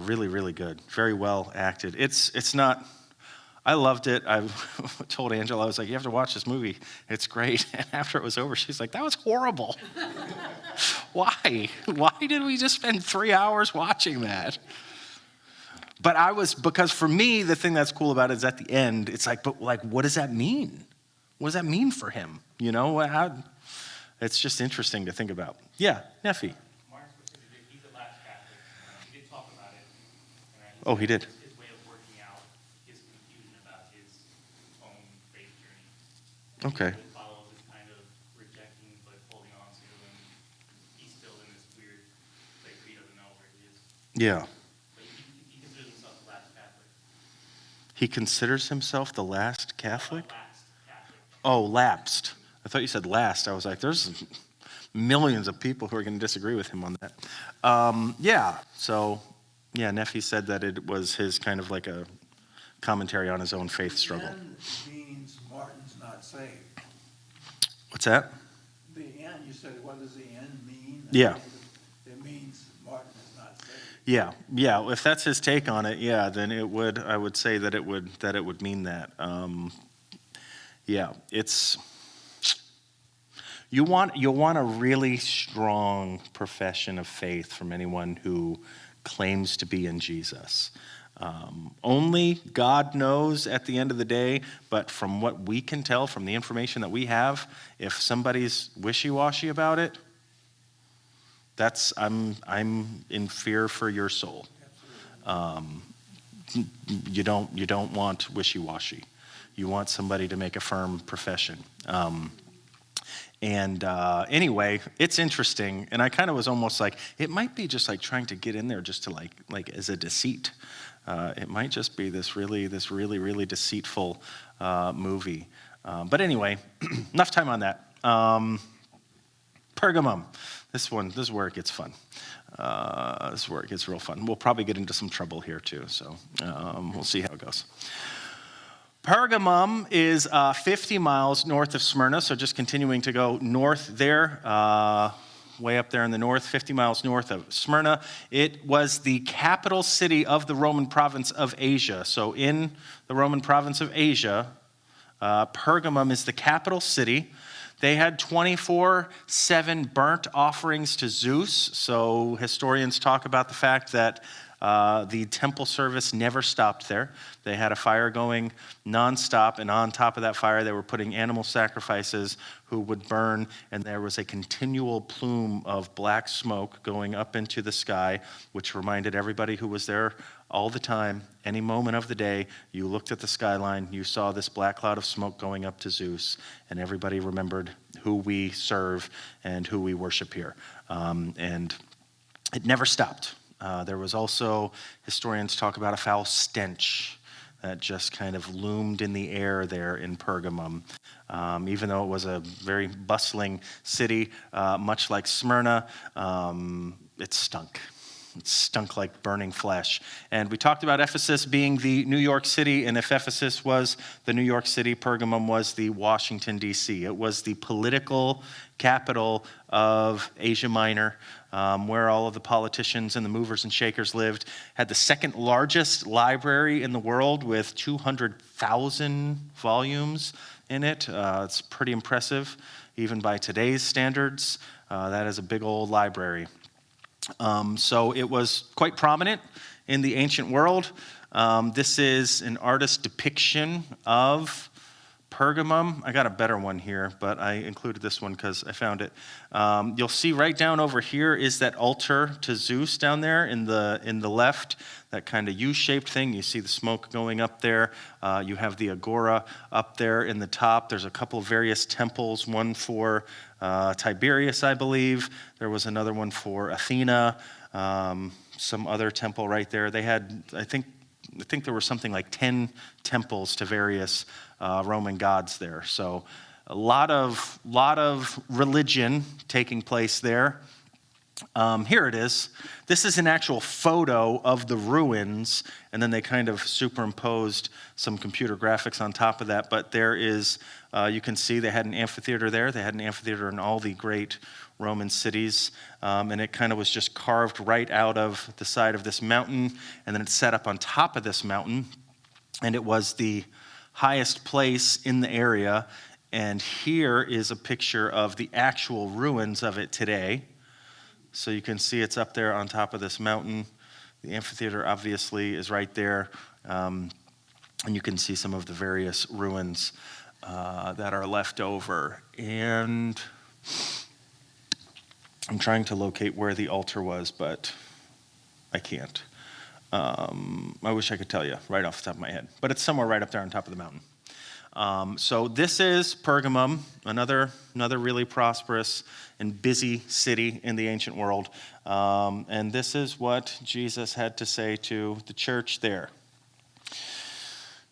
Really, really good. Very well acted. It's not... I loved it. I told Angela, I was like, you have to watch this movie. It's great. And after it was over, she's like, that was horrible. Why? Why did we just spend 3 hours watching that? But because for me, the thing that's cool about it is at the end, it's like, but like, what does that mean? What does that mean for him? It's just interesting to think about. Yeah, Neffy. Martin Scorsese, he's a last Catholic. He did talk about it. Oh, he did? His way of working out his confusion about his own faith journey. Okay. He follows this kind of rejecting but holding on to, and he's still in this weird place where he doesn't know where he is. Yeah. But he considers himself the last Catholic. He considers himself the last Catholic? Last Catholic. Oh, lapsed. I thought you said last. I was like, there's millions of people who are going to disagree with him on that. Neffy said that it was his kind of like a commentary on his own faith struggle. The end means Martin's not saved. What's that? The end, you said, what does the end mean? Yeah. It means Martin is not saved. Yeah. If that's his take on it, then I would say that it would mean that. It's you want a really strong profession of faith from anyone who claims to be in Jesus. Only God knows at the end of the day, but from what we can tell, from the information that we have, if somebody's wishy-washy about it, I'm in fear for your soul. You don't want wishy-washy. You want somebody to make a firm profession. Anyway, it's interesting, and I kind of was almost like, it might be just like trying to get in there just to like as a deceit. It might just be this really, really deceitful movie. But anyway, enough time on that. Pergamum. This is where it gets fun. This is where it gets real fun. We'll probably get into some trouble here too, so we'll see how it goes. Pergamum is 50 miles north of Smyrna, so just continuing to go north there, way up there in the north, 50 miles north of Smyrna. It was the capital city of the Roman province of Asia. So in the Roman province of Asia, Pergamum is the capital city. They had 24/7 burnt offerings to Zeus. So historians talk about the fact that the temple service never stopped there. They had a fire going nonstop, and on top of that fire, they were putting animal sacrifices who would burn, and there was a continual plume of black smoke going up into the sky, which reminded everybody who was there all the time, any moment of the day, you looked at the skyline, you saw this black cloud of smoke going up to Zeus, and everybody remembered who we serve and who we worship here. And it never stopped. There was also, historians talk about a foul stench that just kind of loomed in the air there in Pergamum. Even though it was a very bustling city, much like Smyrna, it stunk. It stunk like burning flesh. And we talked about Ephesus being the New York City, and if Ephesus was the New York City, Pergamum was the Washington, D.C. It was the political capital of Asia Minor, where all of the politicians and the movers and shakers lived. Had the second largest library in the world with 200,000 volumes in it. It's pretty impressive, even by today's standards. That is a big old library. So it was quite prominent in the ancient world. This is an artist's depiction of Pergamum. I got a better one here, but I included this one because I found it. You'll see right down over here is that altar to Zeus down there in the left, that kind of U-shaped thing. You see the smoke going up there. You have the agora up there in the top. There's a couple of various temples, one for Tiberius, I believe. There was another one for Athena, some other temple right there. They had, I think there were something like 10 temples to various Roman gods there. So a lot of religion taking place there. Here it is. This is an actual photo of the ruins, and then they kind of superimposed some computer graphics on top of that. But there is, you can see they had an amphitheater there. They had an amphitheater in all the great Roman cities, and it kind of was just carved right out of the side of this mountain, and then it's set up on top of this mountain, and it was the highest place in the area. And here is a picture of the actual ruins of it today. So you can see it's up there on top of this mountain. The amphitheater obviously is right there, and you can see some of the various ruins that are left over. And I'm trying to locate where the altar was, but I can't. I wish I could tell you right off the top of my head, but it's somewhere right up there on top of the mountain. So this is Pergamum, another really prosperous and busy city in the ancient world. And this is what Jesus had to say to the church there.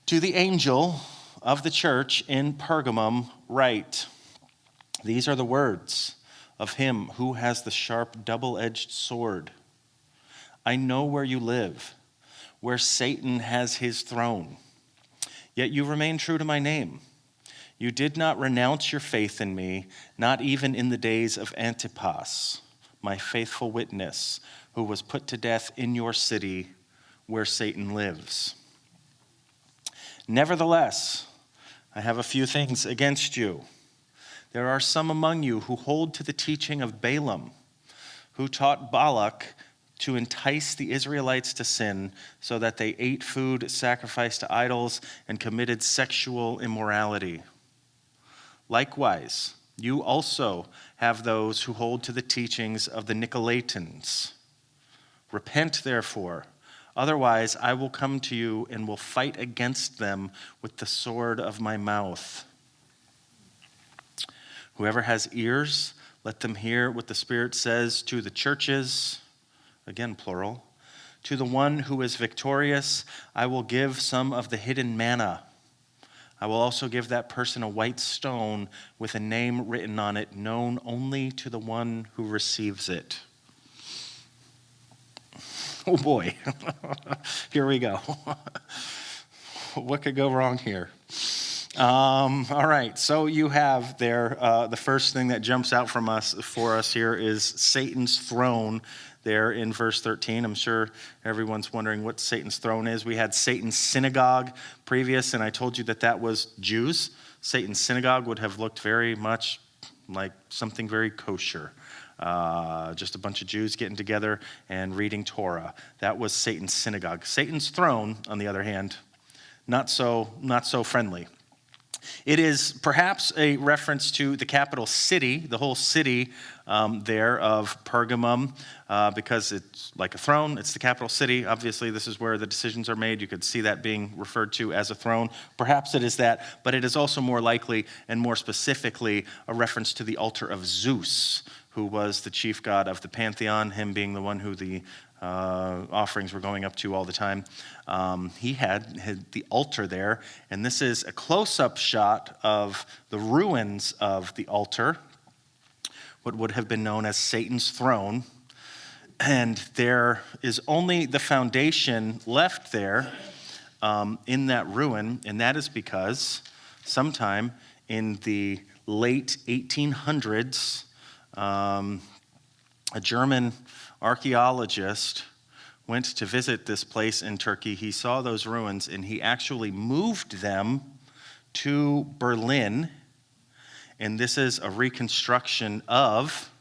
To the angel of the church in Pergamum write, these are the words of him who has the sharp double-edged sword. I know where you live, where Satan has his throne. Yet you remain true to my name. You did not renounce your faith in me, not even in the days of Antipas, my faithful witness, who was put to death in your city where Satan lives. Nevertheless, I have a few things against you. There are some among you who hold to the teaching of Balaam, who taught Balak to entice the Israelites to sin so that they ate food sacrificed to idols and committed sexual immorality. Likewise, you also have those who hold to the teachings of the Nicolaitans. Repent, therefore, otherwise I will come to you and will fight against them with the sword of my mouth. Whoever has ears, let them hear what the Spirit says to the churches. Again, plural. To the one who is victorious, I will give some of the hidden manna. I will also give that person a white stone with a name written on it, known only to the one who receives it. Oh boy, here we go. What could go wrong here? All right, so you have there, the first thing that jumps out for us here is Satan's throne there in verse 13. I'm sure everyone's wondering what Satan's throne is. We had Satan's synagogue previous, and I told you that was Jews. Satan's synagogue would have looked very much like something very kosher. Just a bunch of Jews getting together and reading Torah. That was Satan's synagogue. Satan's throne, on the other hand, not so friendly. It is perhaps a reference to the capital city, the whole city there of Pergamum, because it's like a throne. It's the capital city. Obviously, this is where the decisions are made. You could see that being referred to as a throne. Perhaps it is that, but it is also more likely and more specifically a reference to the altar of Zeus, who was the chief god of the pantheon, him being the one who the offerings were going up to all the time. He had the altar there, and this is a close-up shot of the ruins of the altar, what would have been known as Satan's throne. And there is only the foundation left there in that ruin, and that is because sometime in the late 1800s, a German archaeologist went to visit this place in Turkey. He saw those ruins, and he actually moved them to Berlin. And this is a reconstruction of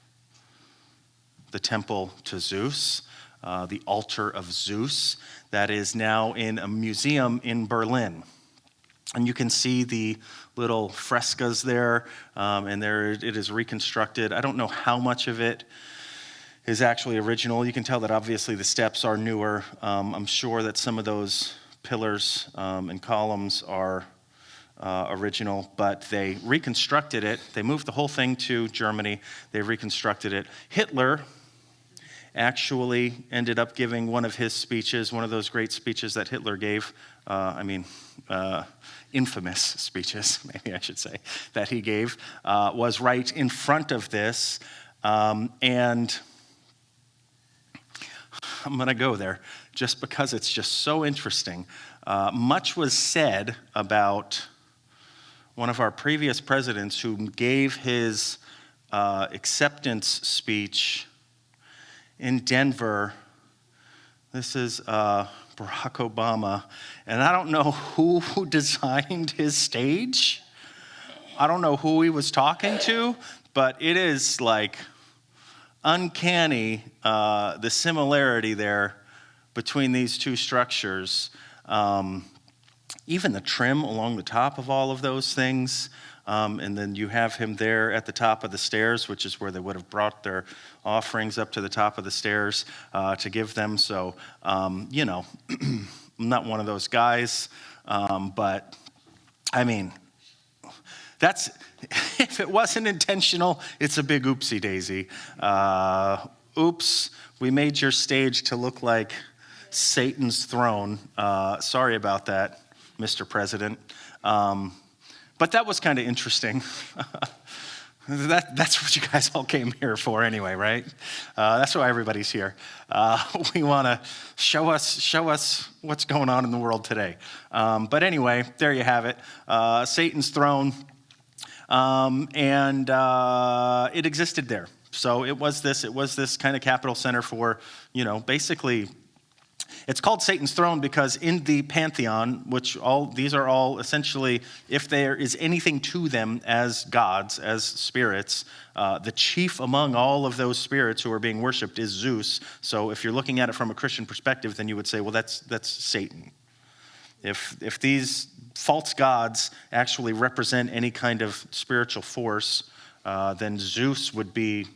the temple to Zeus, the altar of Zeus, that is now in a museum in Berlin. And you can see the little frescoes there, and there it is reconstructed. I don't know how much of it is actually original. You can tell that obviously the steps are newer. I'm sure that some of those pillars and columns are original, but they reconstructed it. They moved the whole thing to Germany. They reconstructed it. Hitler actually ended up giving one of his speeches, one of those great speeches that Hitler gave. Infamous speeches, maybe I should say, that he gave, was right in front of this. And I'm going to go there just because it's just so interesting. Much was said about one of our previous presidents who gave his acceptance speech in Denver. This is Barack Obama, and I don't know who designed his stage. I don't know who he was talking to, but it is like uncanny, the similarity there between these two structures. Even the trim along the top of all of those things. And then you have him there at the top of the stairs, which is where they would have brought their offerings up to the top of the stairs to give them. So, I'm not one of those guys, but I mean, that's, if it wasn't intentional, it's a big oopsie daisy. Oops, we made your stage to look like Satan's throne. Sorry about that, Mr. President. But that was kind of interesting. That's what you guys all came here for anyway, right? That's why everybody's here. We want to show us what's going on in the world today. But anyway, there you have it. Satan's throne. And it existed there. So it was this kind of capital center for, basically, it's called Satan's throne because in the pantheon, these are all essentially, if there is anything to them as gods, as spirits, the chief among all of those spirits who are being worshipped is Zeus. So if you're looking at it from a Christian perspective, then you would say, well, that's Satan. If these false gods actually represent any kind of spiritual force, then Zeus would be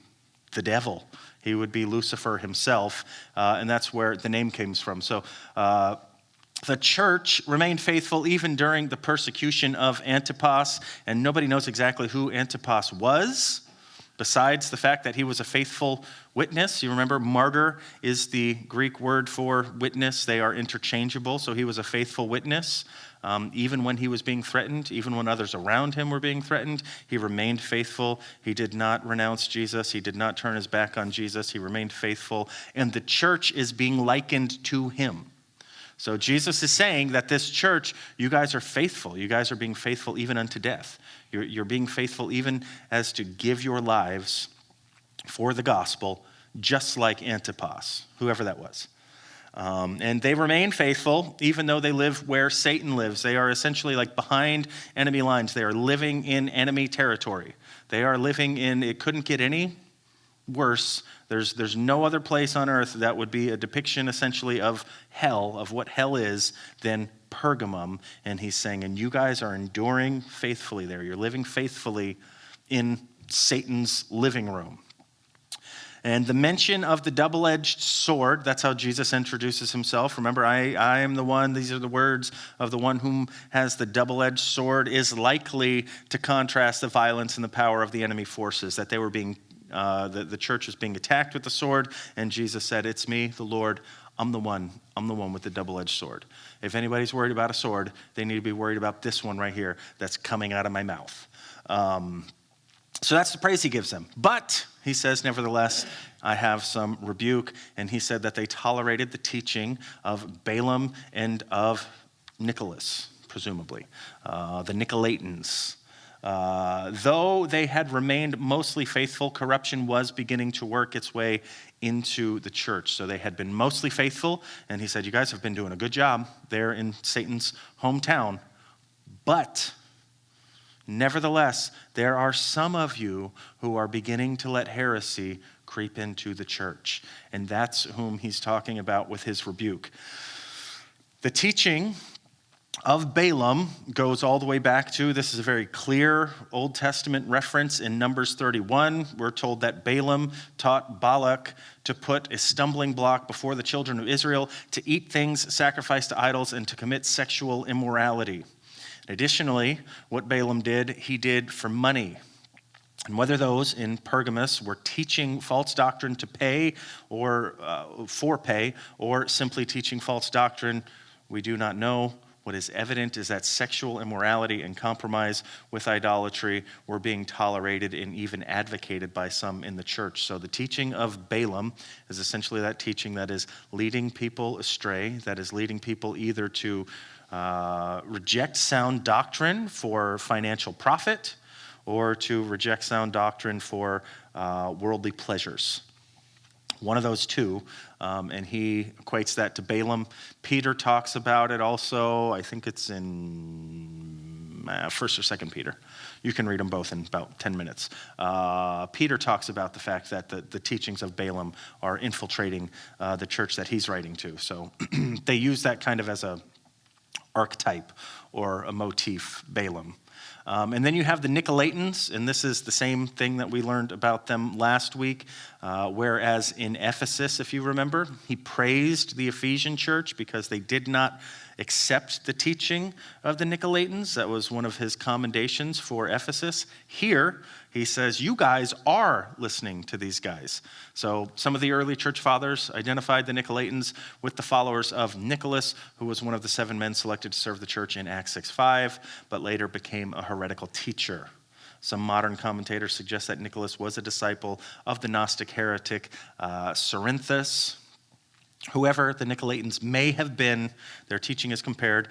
the devil. He would be Lucifer himself, and that's where the name comes from. So the church remained faithful even during the persecution of Antipas, and nobody knows exactly who Antipas was, besides the fact that he was a faithful witness. You remember, martyr is the Greek word for witness. They are interchangeable, so he was a faithful witness. Even when he was being threatened, even when others around him were being threatened, he remained faithful. He did not renounce Jesus. He did not turn his back on Jesus. He remained faithful. And the church is being likened to him. So Jesus is saying that this church, you guys are faithful. You guys are being faithful even unto death. You're being faithful even as to give your lives for the gospel, just like Antipas, whoever that was. And they remain faithful, even though they live where Satan lives. They are essentially like behind enemy lines. They are living in enemy territory. They are living in, it couldn't get any worse. There's no other place on earth that would be a depiction essentially of hell, of what hell is, than Pergamum. And he's saying, and you guys are enduring faithfully there. You're living faithfully in Satan's living room. And the mention of the double-edged sword, that's how Jesus introduces himself. Remember, I am the one, these are the words of the one whom has the double-edged sword, is likely to contrast the violence and the power of the enemy forces, that they were being, the church was being attacked with the sword, and Jesus said, it's me, the Lord, I'm the one with the double-edged sword. If anybody's worried about a sword, they need to be worried about this one right here that's coming out of my mouth. So that's the praise he gives them. But he says, nevertheless, I have some rebuke. And he said that they tolerated the teaching of Balaam and of Nicholas, presumably, the Nicolaitans. Though they had remained mostly faithful, corruption was beginning to work its way into the church. So they had been mostly faithful. And he said, you guys have been doing a good job there in Satan's hometown. But nevertheless, there are some of you who are beginning to let heresy creep into the church. And that's whom he's talking about with his rebuke. The teaching of Balaam goes all the way back to, this is a very clear Old Testament reference in Numbers 31. We're told that Balaam taught Balak to put a stumbling block before the children of Israel, to eat things sacrificed to idols, and to commit sexual immorality. Additionally, what Balaam did, he did for money. And whether those in Pergamos were teaching false doctrine to pay or for pay, or simply teaching false doctrine, we do not know. What is evident is that sexual immorality and compromise with idolatry were being tolerated and even advocated by some in the church. So the teaching of Balaam is essentially that teaching that is leading people astray, that is leading people either to reject sound doctrine for financial profit or to reject sound doctrine for worldly pleasures. One of those two, and he equates that to Balaam. Peter talks about it also. I think it's in 1st or 2nd Peter. You can read them both in about 10 minutes. Peter talks about the fact that the teachings of Balaam are infiltrating the church that he's writing to. So they use that kind of as a archetype or a motif, Balaam. And then you have the Nicolaitans, and this is the same thing that we learned about them last week. Whereas in Ephesus, if you remember, he praised the Ephesian church because they did not accept the teaching of the Nicolaitans. That was one of his commendations for Ephesus. Here, he says, you guys are listening to these guys. So some of the early church fathers identified the Nicolaitans with the followers of Nicholas, who was one of the 7 men selected to serve the church in Acts 6:5, but later became a heretical teacher. Some modern commentators suggest that Nicholas was a disciple of the Gnostic heretic Cerinthus. Whoever the Nicolaitans may have been, their teaching is compared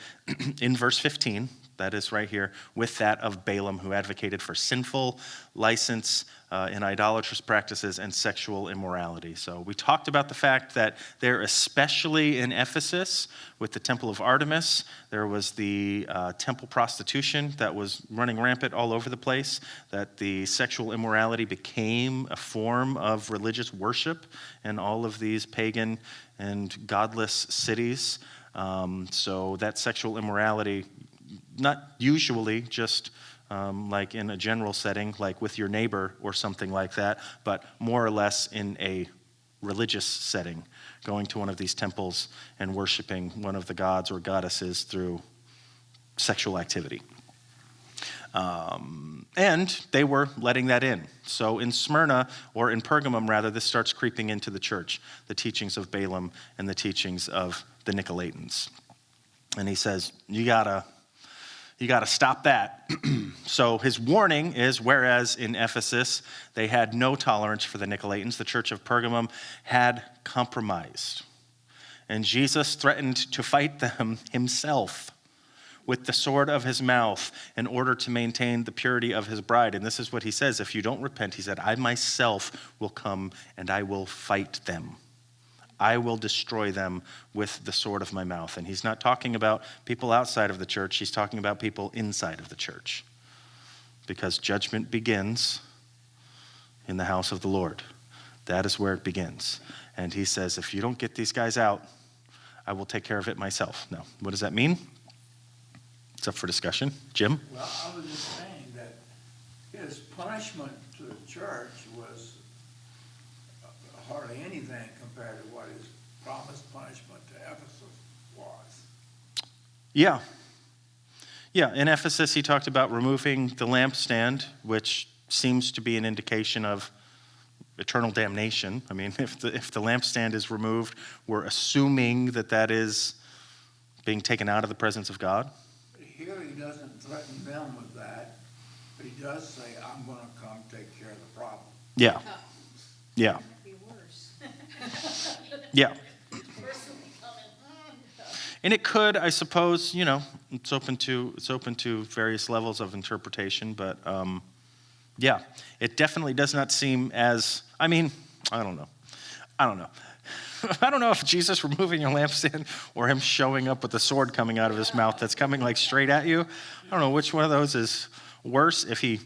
in verse 15, that is right here, with that of Balaam, who advocated for sinful license in idolatrous practices and sexual immorality. So we talked about the fact that there, especially in Ephesus, with the temple of Artemis, there was the temple prostitution that was running rampant all over the place, that the sexual immorality became a form of religious worship in all of these pagan and godless cities. So that sexual immorality, not usually just like in a general setting, like with your neighbor or something like that, but more or less in a religious setting, going to one of these temples and worshiping one of the gods or goddesses through sexual activity. And they were letting that in. So in Smyrna, or in Pergamum rather, this starts creeping into the church, the teachings of Balaam and the teachings of the Nicolaitans. And he says, you gotta stop that. So his warning is, whereas in Ephesus they had no tolerance for the Nicolaitans, the church of Pergamum had compromised. And Jesus threatened to fight them himself with the sword of his mouth in order to maintain the purity of his bride. And this is what he says, if you don't repent, he said, I myself will come and I will fight them. I will destroy them with the sword of my mouth. And he's not talking about people outside of the church. He's talking about people inside of the church. Because judgment begins in the house of the Lord. That is where it begins. And he says, if you don't get these guys out, I will take care of it myself. Now, what does that mean? It's up for discussion. Jim? Well, I was just saying that his punishment to the church was hardly anything compared to what his promised punishment to Ephesus was. Yeah. Yeah, in Ephesus he talked about removing the lampstand, which seems to be an indication of eternal damnation. I mean, if the lampstand is removed, we're assuming that is being taken out of the presence of God. Here he doesn't threaten them with that, but he does say, I'm going to come take care of the problem. Yeah. Yeah. That'd be worse. Yeah. And it could, I suppose, it's open to various levels of interpretation, but yeah, it definitely does not seem as, I don't know. I don't know if Jesus removing your lampstand or him showing up with a sword coming out of his mouth that's coming like straight at you. I don't know which one of those is worse. If he,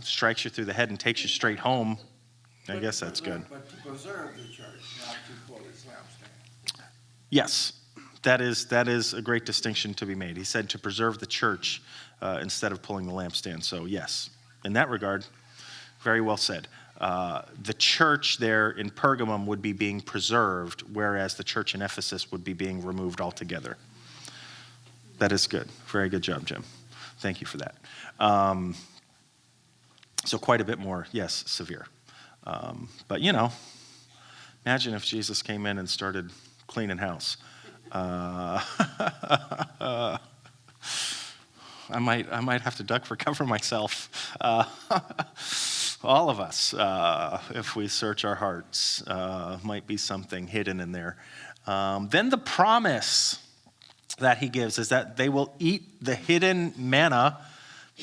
strikes you through the head and takes you straight home, I guess that's good. But to preserve the church, not to pull its lampstand. Yes, That is a great distinction to be made. He said to preserve the church instead of pulling the lampstand. So yes, in that regard, very well said. The church there in Pergamum would be being preserved, whereas the church in Ephesus would be being removed altogether. That is good. Very good job, Jim. Thank you for that. So quite a bit more, yes, severe. But, imagine if Jesus came in and started cleaning house. I might have to duck for cover myself. All of us, if we search our hearts, might be something hidden in there. Then the promise that he gives is that they will eat the hidden manna.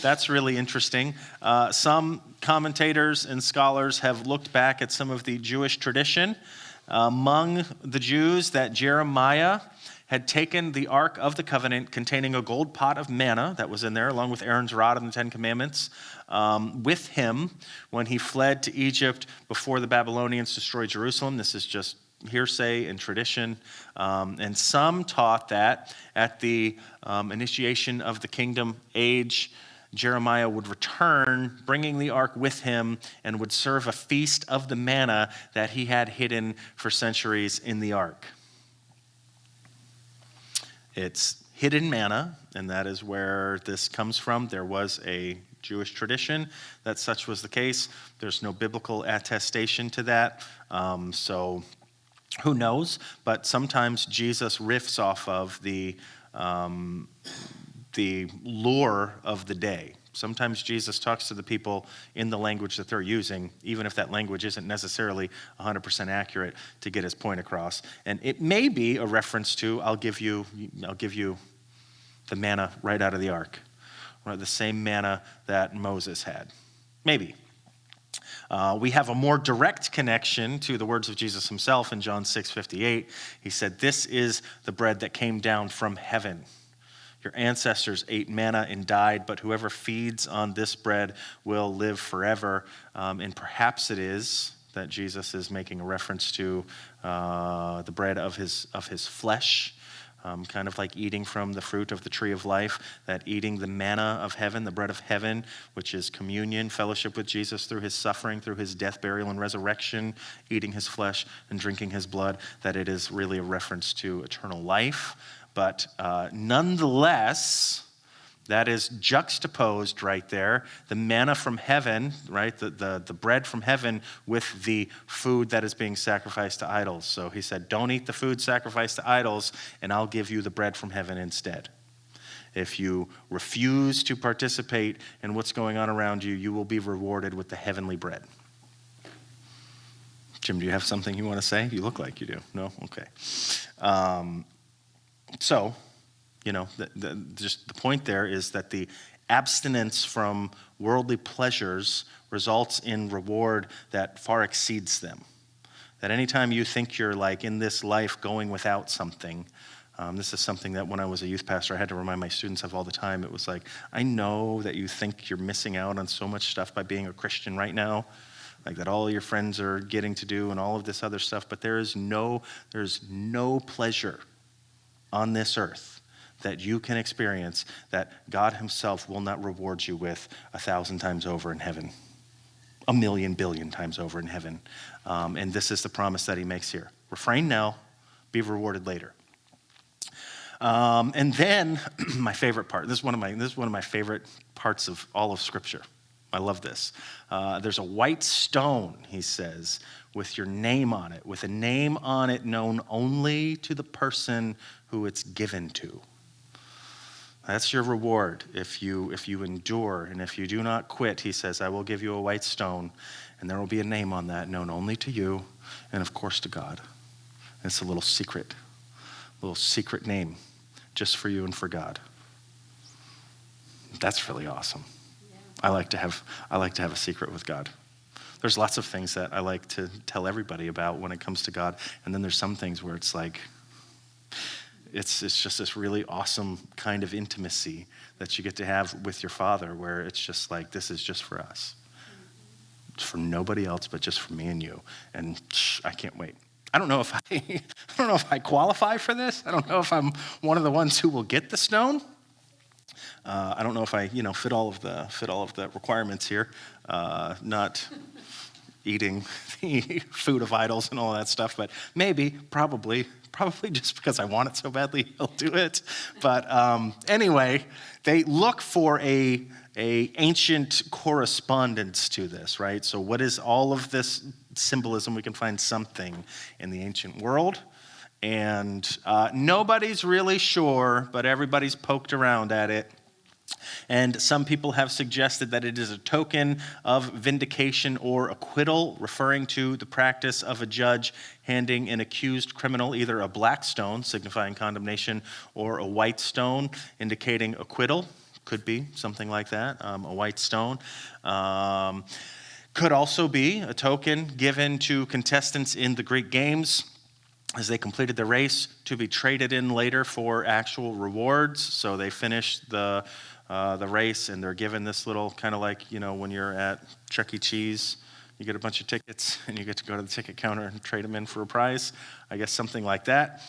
That's really interesting. Some commentators and scholars have looked back at some of the Jewish tradition among the Jews that Jeremiah had taken the Ark of the Covenant containing a gold pot of manna that was in there, along with Aaron's rod and the Ten Commandments, with him when he fled to Egypt before the Babylonians destroyed Jerusalem. This is just hearsay and tradition. And some taught that at the initiation of the kingdom age, Jeremiah would return, bringing the ark with him, and would serve a feast of the manna that he had hidden for centuries in the ark. It's hidden manna, and that is where this comes from. There was a Jewish tradition that such was the case. There's no biblical attestation to that, so who knows? But sometimes Jesus riffs off of the lore of the day. Sometimes Jesus talks to the people in the language that they're using, even if that language isn't necessarily 100% accurate, to get his point across. And it may be a reference to, I'll give you the manna right out of the ark, or the same manna that Moses had. Maybe. We have a more direct connection to the words of Jesus himself in John 6:58. He said, "This is the bread that came down from heaven. Your ancestors ate manna and died, but whoever feeds on this bread will live forever." And perhaps it is that Jesus is making a reference to the bread of his flesh, kind of like eating from the fruit of the tree of life, that eating the manna of heaven, the bread of heaven, which is communion, fellowship with Jesus through his suffering, through his death, burial, and resurrection, eating his flesh and drinking his blood, that it is really a reference to eternal life. But nonetheless, that is juxtaposed right there. The manna from heaven, right? The bread from heaven with the food that is being sacrificed to idols. So he said, don't eat the food sacrificed to idols, and I'll give you the bread from heaven instead. If you refuse to participate in what's going on around you, you will be rewarded with the heavenly bread. Jim, do you have something you want to say? You look like you do. No? Okay. So, just the point there is that the abstinence from worldly pleasures results in reward that far exceeds them. That anytime you think you're like in this life going without something, this is something that when I was a youth pastor, I had to remind my students of all the time. It was like, I know that you think you're missing out on so much stuff by being a Christian right now, like that all your friends are getting to do and all of this other stuff, but there's no pleasure on this earth that you can experience that God himself will not reward you with 1,000 times over in heaven, 1,000,000 billion times over in heaven. And this is the promise that he makes here. Refrain now, be rewarded later. And then my favorite part, this is one of my favorite parts of all of Scripture. I love this. There's a white stone, he says, with your name on it, with a name on it known only to the person who it's given to. That's your reward if you endure, and if you do not quit, he says, I will give you a white stone, and there will be a name on that known only to you, and of course to God. And it's a little secret name just for you and for God. That's really awesome. I like to have a secret with God. There's lots of things that I like to tell everybody about when it comes to God, and then there's some things where it's like, it's just this really awesome kind of intimacy that you get to have with your Father, where it's just like, this is just for us. It's for nobody else, but just for me and you. And I can't wait. I don't know if I don't know if I qualify for this. I don't know if I'm one of the ones who will get the stone. I don't know if I, fit all of the requirements here. Not eating the food of idols and all that stuff, but maybe, probably just because I want it so badly, he'll do it. But anyway, they look for a ancient correspondence to this, right? So what is all of this symbolism? We can find something in the ancient world. And nobody's really sure, but everybody's poked around at it. And some people have suggested that it is a token of vindication or acquittal, referring to the practice of a judge handing an accused criminal either a black stone, signifying condemnation, or a white stone, indicating acquittal. Could be something like that, a white stone. Could also be a token given to contestants in the Greek games as they completed the race to be traded in later for actual rewards. So they finished the race and they're given this little kind of like, when you're at Chuck E. Cheese, you get a bunch of tickets and you get to go to the ticket counter and trade them in for a prize. I guess something like that.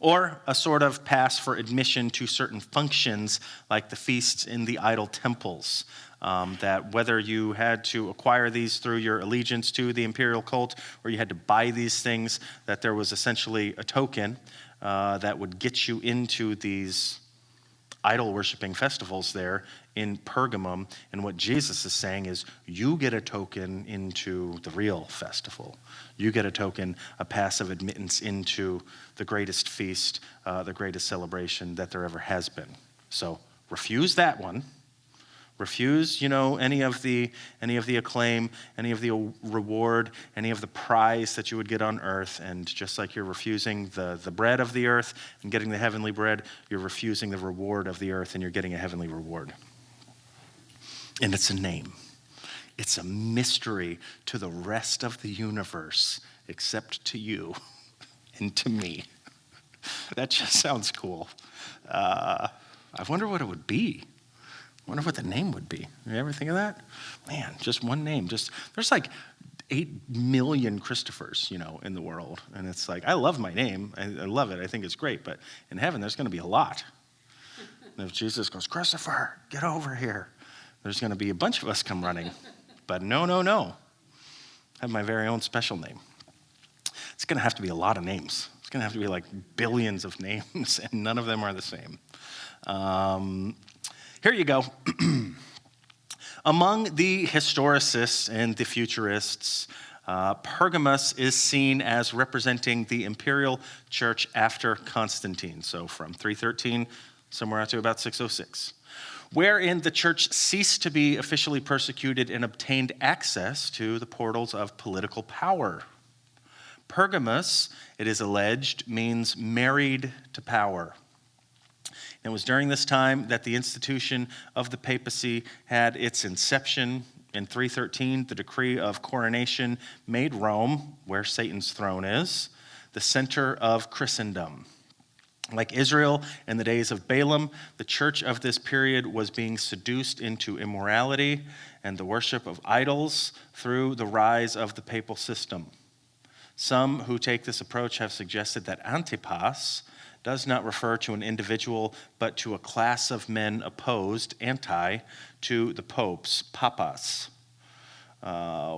Or a sort of pass for admission to certain functions like the feasts in the idol temples. That whether you had to acquire these through your allegiance to the imperial cult or you had to buy these things, that there was essentially a token that would get you into these idol-worshiping festivals there in Pergamum. And what Jesus is saying is, you get a token into the real festival. You get a token, a passive admittance into the greatest feast, the greatest celebration that there ever has been. So refuse that one. Refuse, any of the acclaim, any of the reward, any of the prize that you would get on earth. And just like you're refusing the bread of the earth and getting the heavenly bread, you're refusing the reward of the earth and you're getting a heavenly reward. And it's a name. It's a mystery to the rest of the universe, except to you and to me. That just sounds cool. I wonder what it would be. I wonder what the name would be. You ever think of that? Man, just one name. There's like 8 million Christophers, in the world. And it's like, I love my name. I love it. I think it's great. But in heaven, there's going to be a lot. And if Jesus goes, Christopher, get over here, there's going to be a bunch of us come running. But no. I have my very own special name. It's going to have to be a lot of names. It's going to have to be like billions of names, and none of them are the same. Here you go. Among the historicists and the futurists, Pergamus is seen as representing the imperial church after Constantine, so from 313 somewhere out to about 606, wherein the church ceased to be officially persecuted and obtained access to the portals of political power. Pergamus, it is alleged, means married to power. It was during this time that the institution of the papacy had its inception. In 313, the decree of coronation made Rome, where Satan's throne is, the center of Christendom. Like Israel in the days of Balaam, the church of this period was being seduced into immorality and the worship of idols through the rise of the papal system. Some who take this approach have suggested that Antipas does not refer to an individual, but to a class of men opposed, to the popes, papas,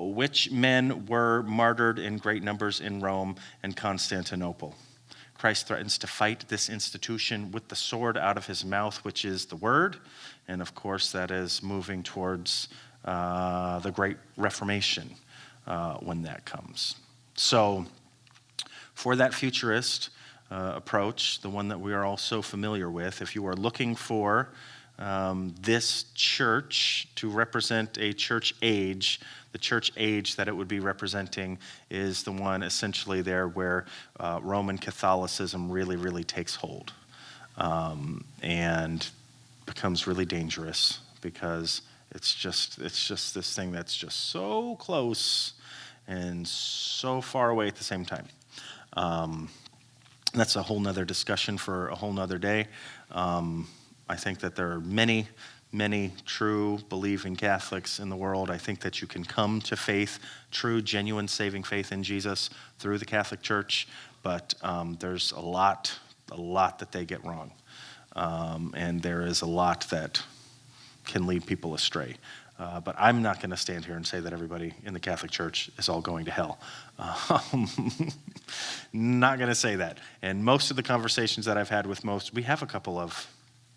which men were martyred in great numbers in Rome and Constantinople. Christ threatens to fight this institution with the sword out of his mouth, which is the word, and of course that is moving towards the Great Reformation when that comes. So, for that futurist approach, the one that we are all so familiar with, if you are looking for this church to represent a church age, the church age that it would be representing is the one essentially there where Roman Catholicism really, really takes hold and becomes really dangerous because it's just this thing that's just so close and so far away at the same time. That's a whole nother discussion for a whole nother day. I think that there are many many true believing Catholics in the world. I think that you can come to faith, true, genuine, saving faith in Jesus through the Catholic Church, but there's a lot that they get wrong. And there is a lot that can lead people astray. But I'm not going to stand here and say that everybody in the Catholic Church is all going to hell. Not going to say that. And most of the conversations that I've had with we have a couple of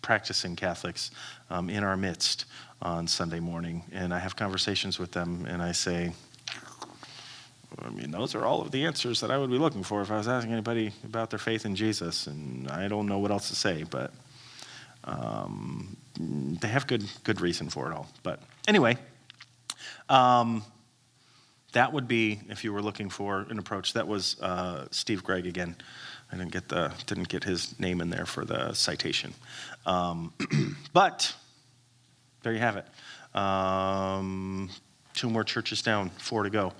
practicing Catholics in our midst on Sunday morning. And I have conversations with them, and I say, I mean, those are all of the answers that I would be looking for if I was asking anybody about their faith in Jesus. And I don't know what else to say, but they have good reason for it all. But anyway, that would be, if you were looking for an approach, that was Steve Gregg again. I didn't get his name in there for the citation. But there you have it. 2 more churches down, 4 to go.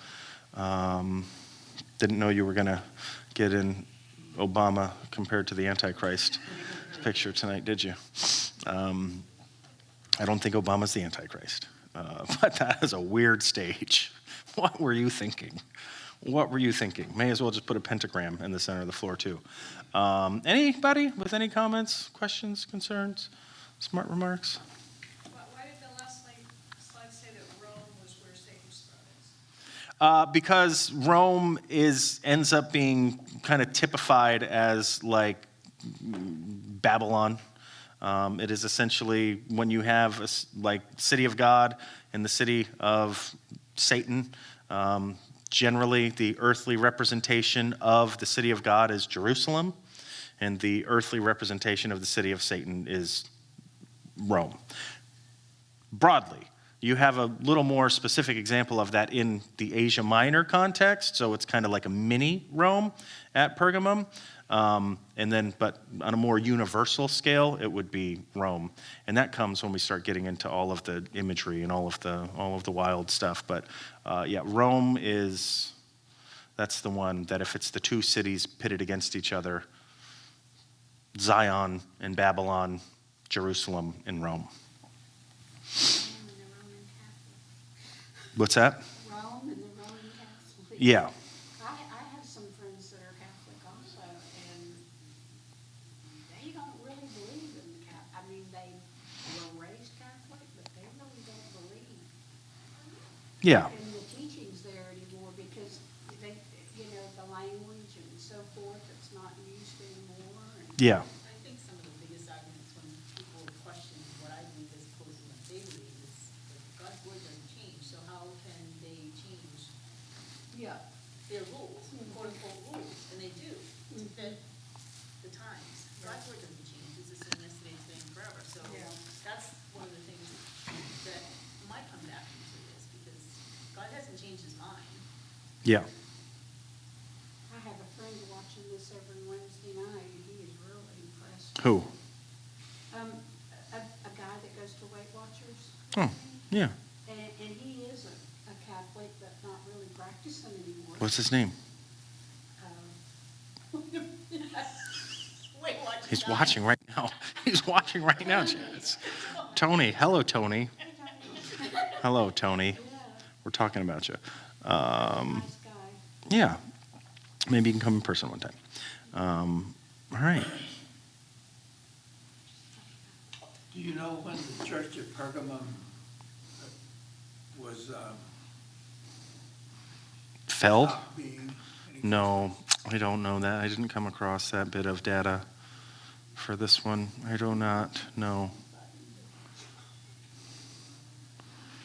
Didn't know you were going to get in Obama compared to the Antichrist picture tonight, did you? I don't think Obama's the Antichrist, but that is a weird stage. What were you thinking? What were you thinking? May as well just put a pentagram in the center of the floor, too. Anybody with any comments, questions, concerns, smart remarks? Why did the last slide say that Rome was where Satan's throne is? Because Rome ends up being kind of typified as like Babylon. It is essentially when you have like city of God and the city of Satan. Generally, the earthly representation of the city of God is Jerusalem, and the earthly representation of the city of Satan is Rome. Broadly, you have a little more specific example of that in the Asia Minor context, so it's kind of like a mini Rome at Pergamum. But on a more universal scale, it would be Rome, and that comes when we start getting into all of the imagery and all of the wild stuff. But Rome that's the one that if it's the 2 cities pitted against each other, Zion and Babylon, Jerusalem and Rome. What's that? Rome and the Roman Catholic. Yeah. I have some friends that are Catholic also, and they don't really believe in the Catholic. I mean, they were raised Catholic, but they really don't believe Yeah. in the teachings there anymore because they, the language and so forth, it's not used anymore. Yeah. I think some of the biggest arguments when people question what I believe as opposed to what they believe is that God's word doesn't change, so how can they change Yeah. their rules, quote unquote rules, and they do, to fit the times. God's word doesn't change, it's the same yesterday, today, and forever, so Yeah. that's one of the things that might come back into this, because God hasn't changed his mind. Yeah. I have a friend watching this every Wednesday night, and he is really impressed. Who? A guy that goes to Weight Watchers. Oh, yeah. And he is a Catholic, but not really practicing anymore. What's his name? Wait, watch He's God. watching right now. He's watching right now, Chance. Tony. Hello, Tony. Hello, Tony. We're talking about you. Nice guy. Yeah. Maybe you can come in person one time. All right. Do you know when the church at Pergamum was Fell? stopped being? No, I don't know that. I didn't come across that bit of data for this one. I do not know.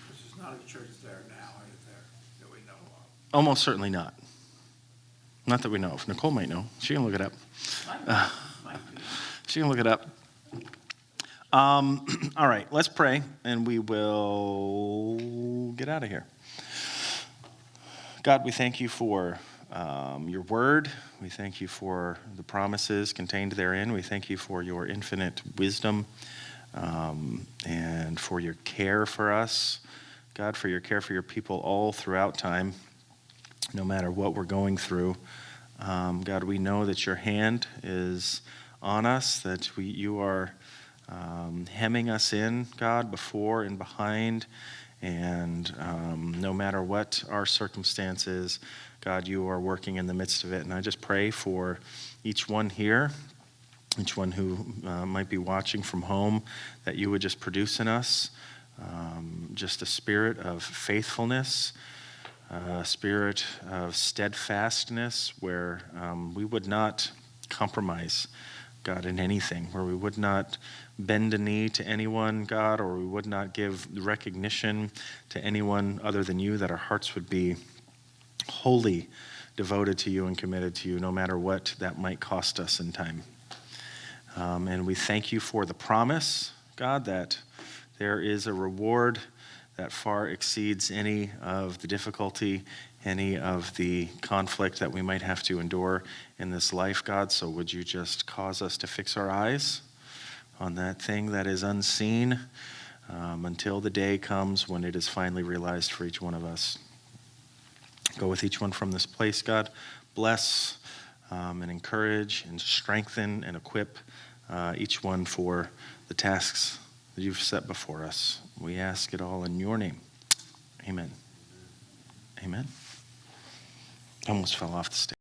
There's not a church there now, is there, that we know of? Almost certainly not. Not that we know of. Nicole might know. She can look it up. Might be. She can look it up. All right, let's pray, and we will get out of here. God, we thank you for your word. We thank you for the promises contained therein. We thank you for your infinite wisdom and for your care for us. God, for your care for your people all throughout time, no matter what we're going through. God, we know that your hand is on us, that you are hemming us in, God, before and behind. And no matter what our circumstances, God, you are working in the midst of it. And I just pray for each one here, each one who might be watching from home, that you would just produce in us just a spirit of faithfulness, a spirit of steadfastness, where we would not compromise, God, in anything, where we would not bend a knee to anyone, God, or we would not give recognition to anyone other than you, that our hearts would be wholly devoted to you and committed to you, no matter what that might cost us in time. And we thank you for the promise, God, that there is a reward that far exceeds any of the difficulty, any of the conflict that we might have to endure in this life, God. So would you just cause us to fix our eyes on that thing that is unseen until the day comes when it is finally realized for each one of us. Go with each one from this place, God. Bless and encourage and strengthen and equip each one for the tasks that you've set before us. We ask it all in your name. Amen. Amen. I almost fell off the stage.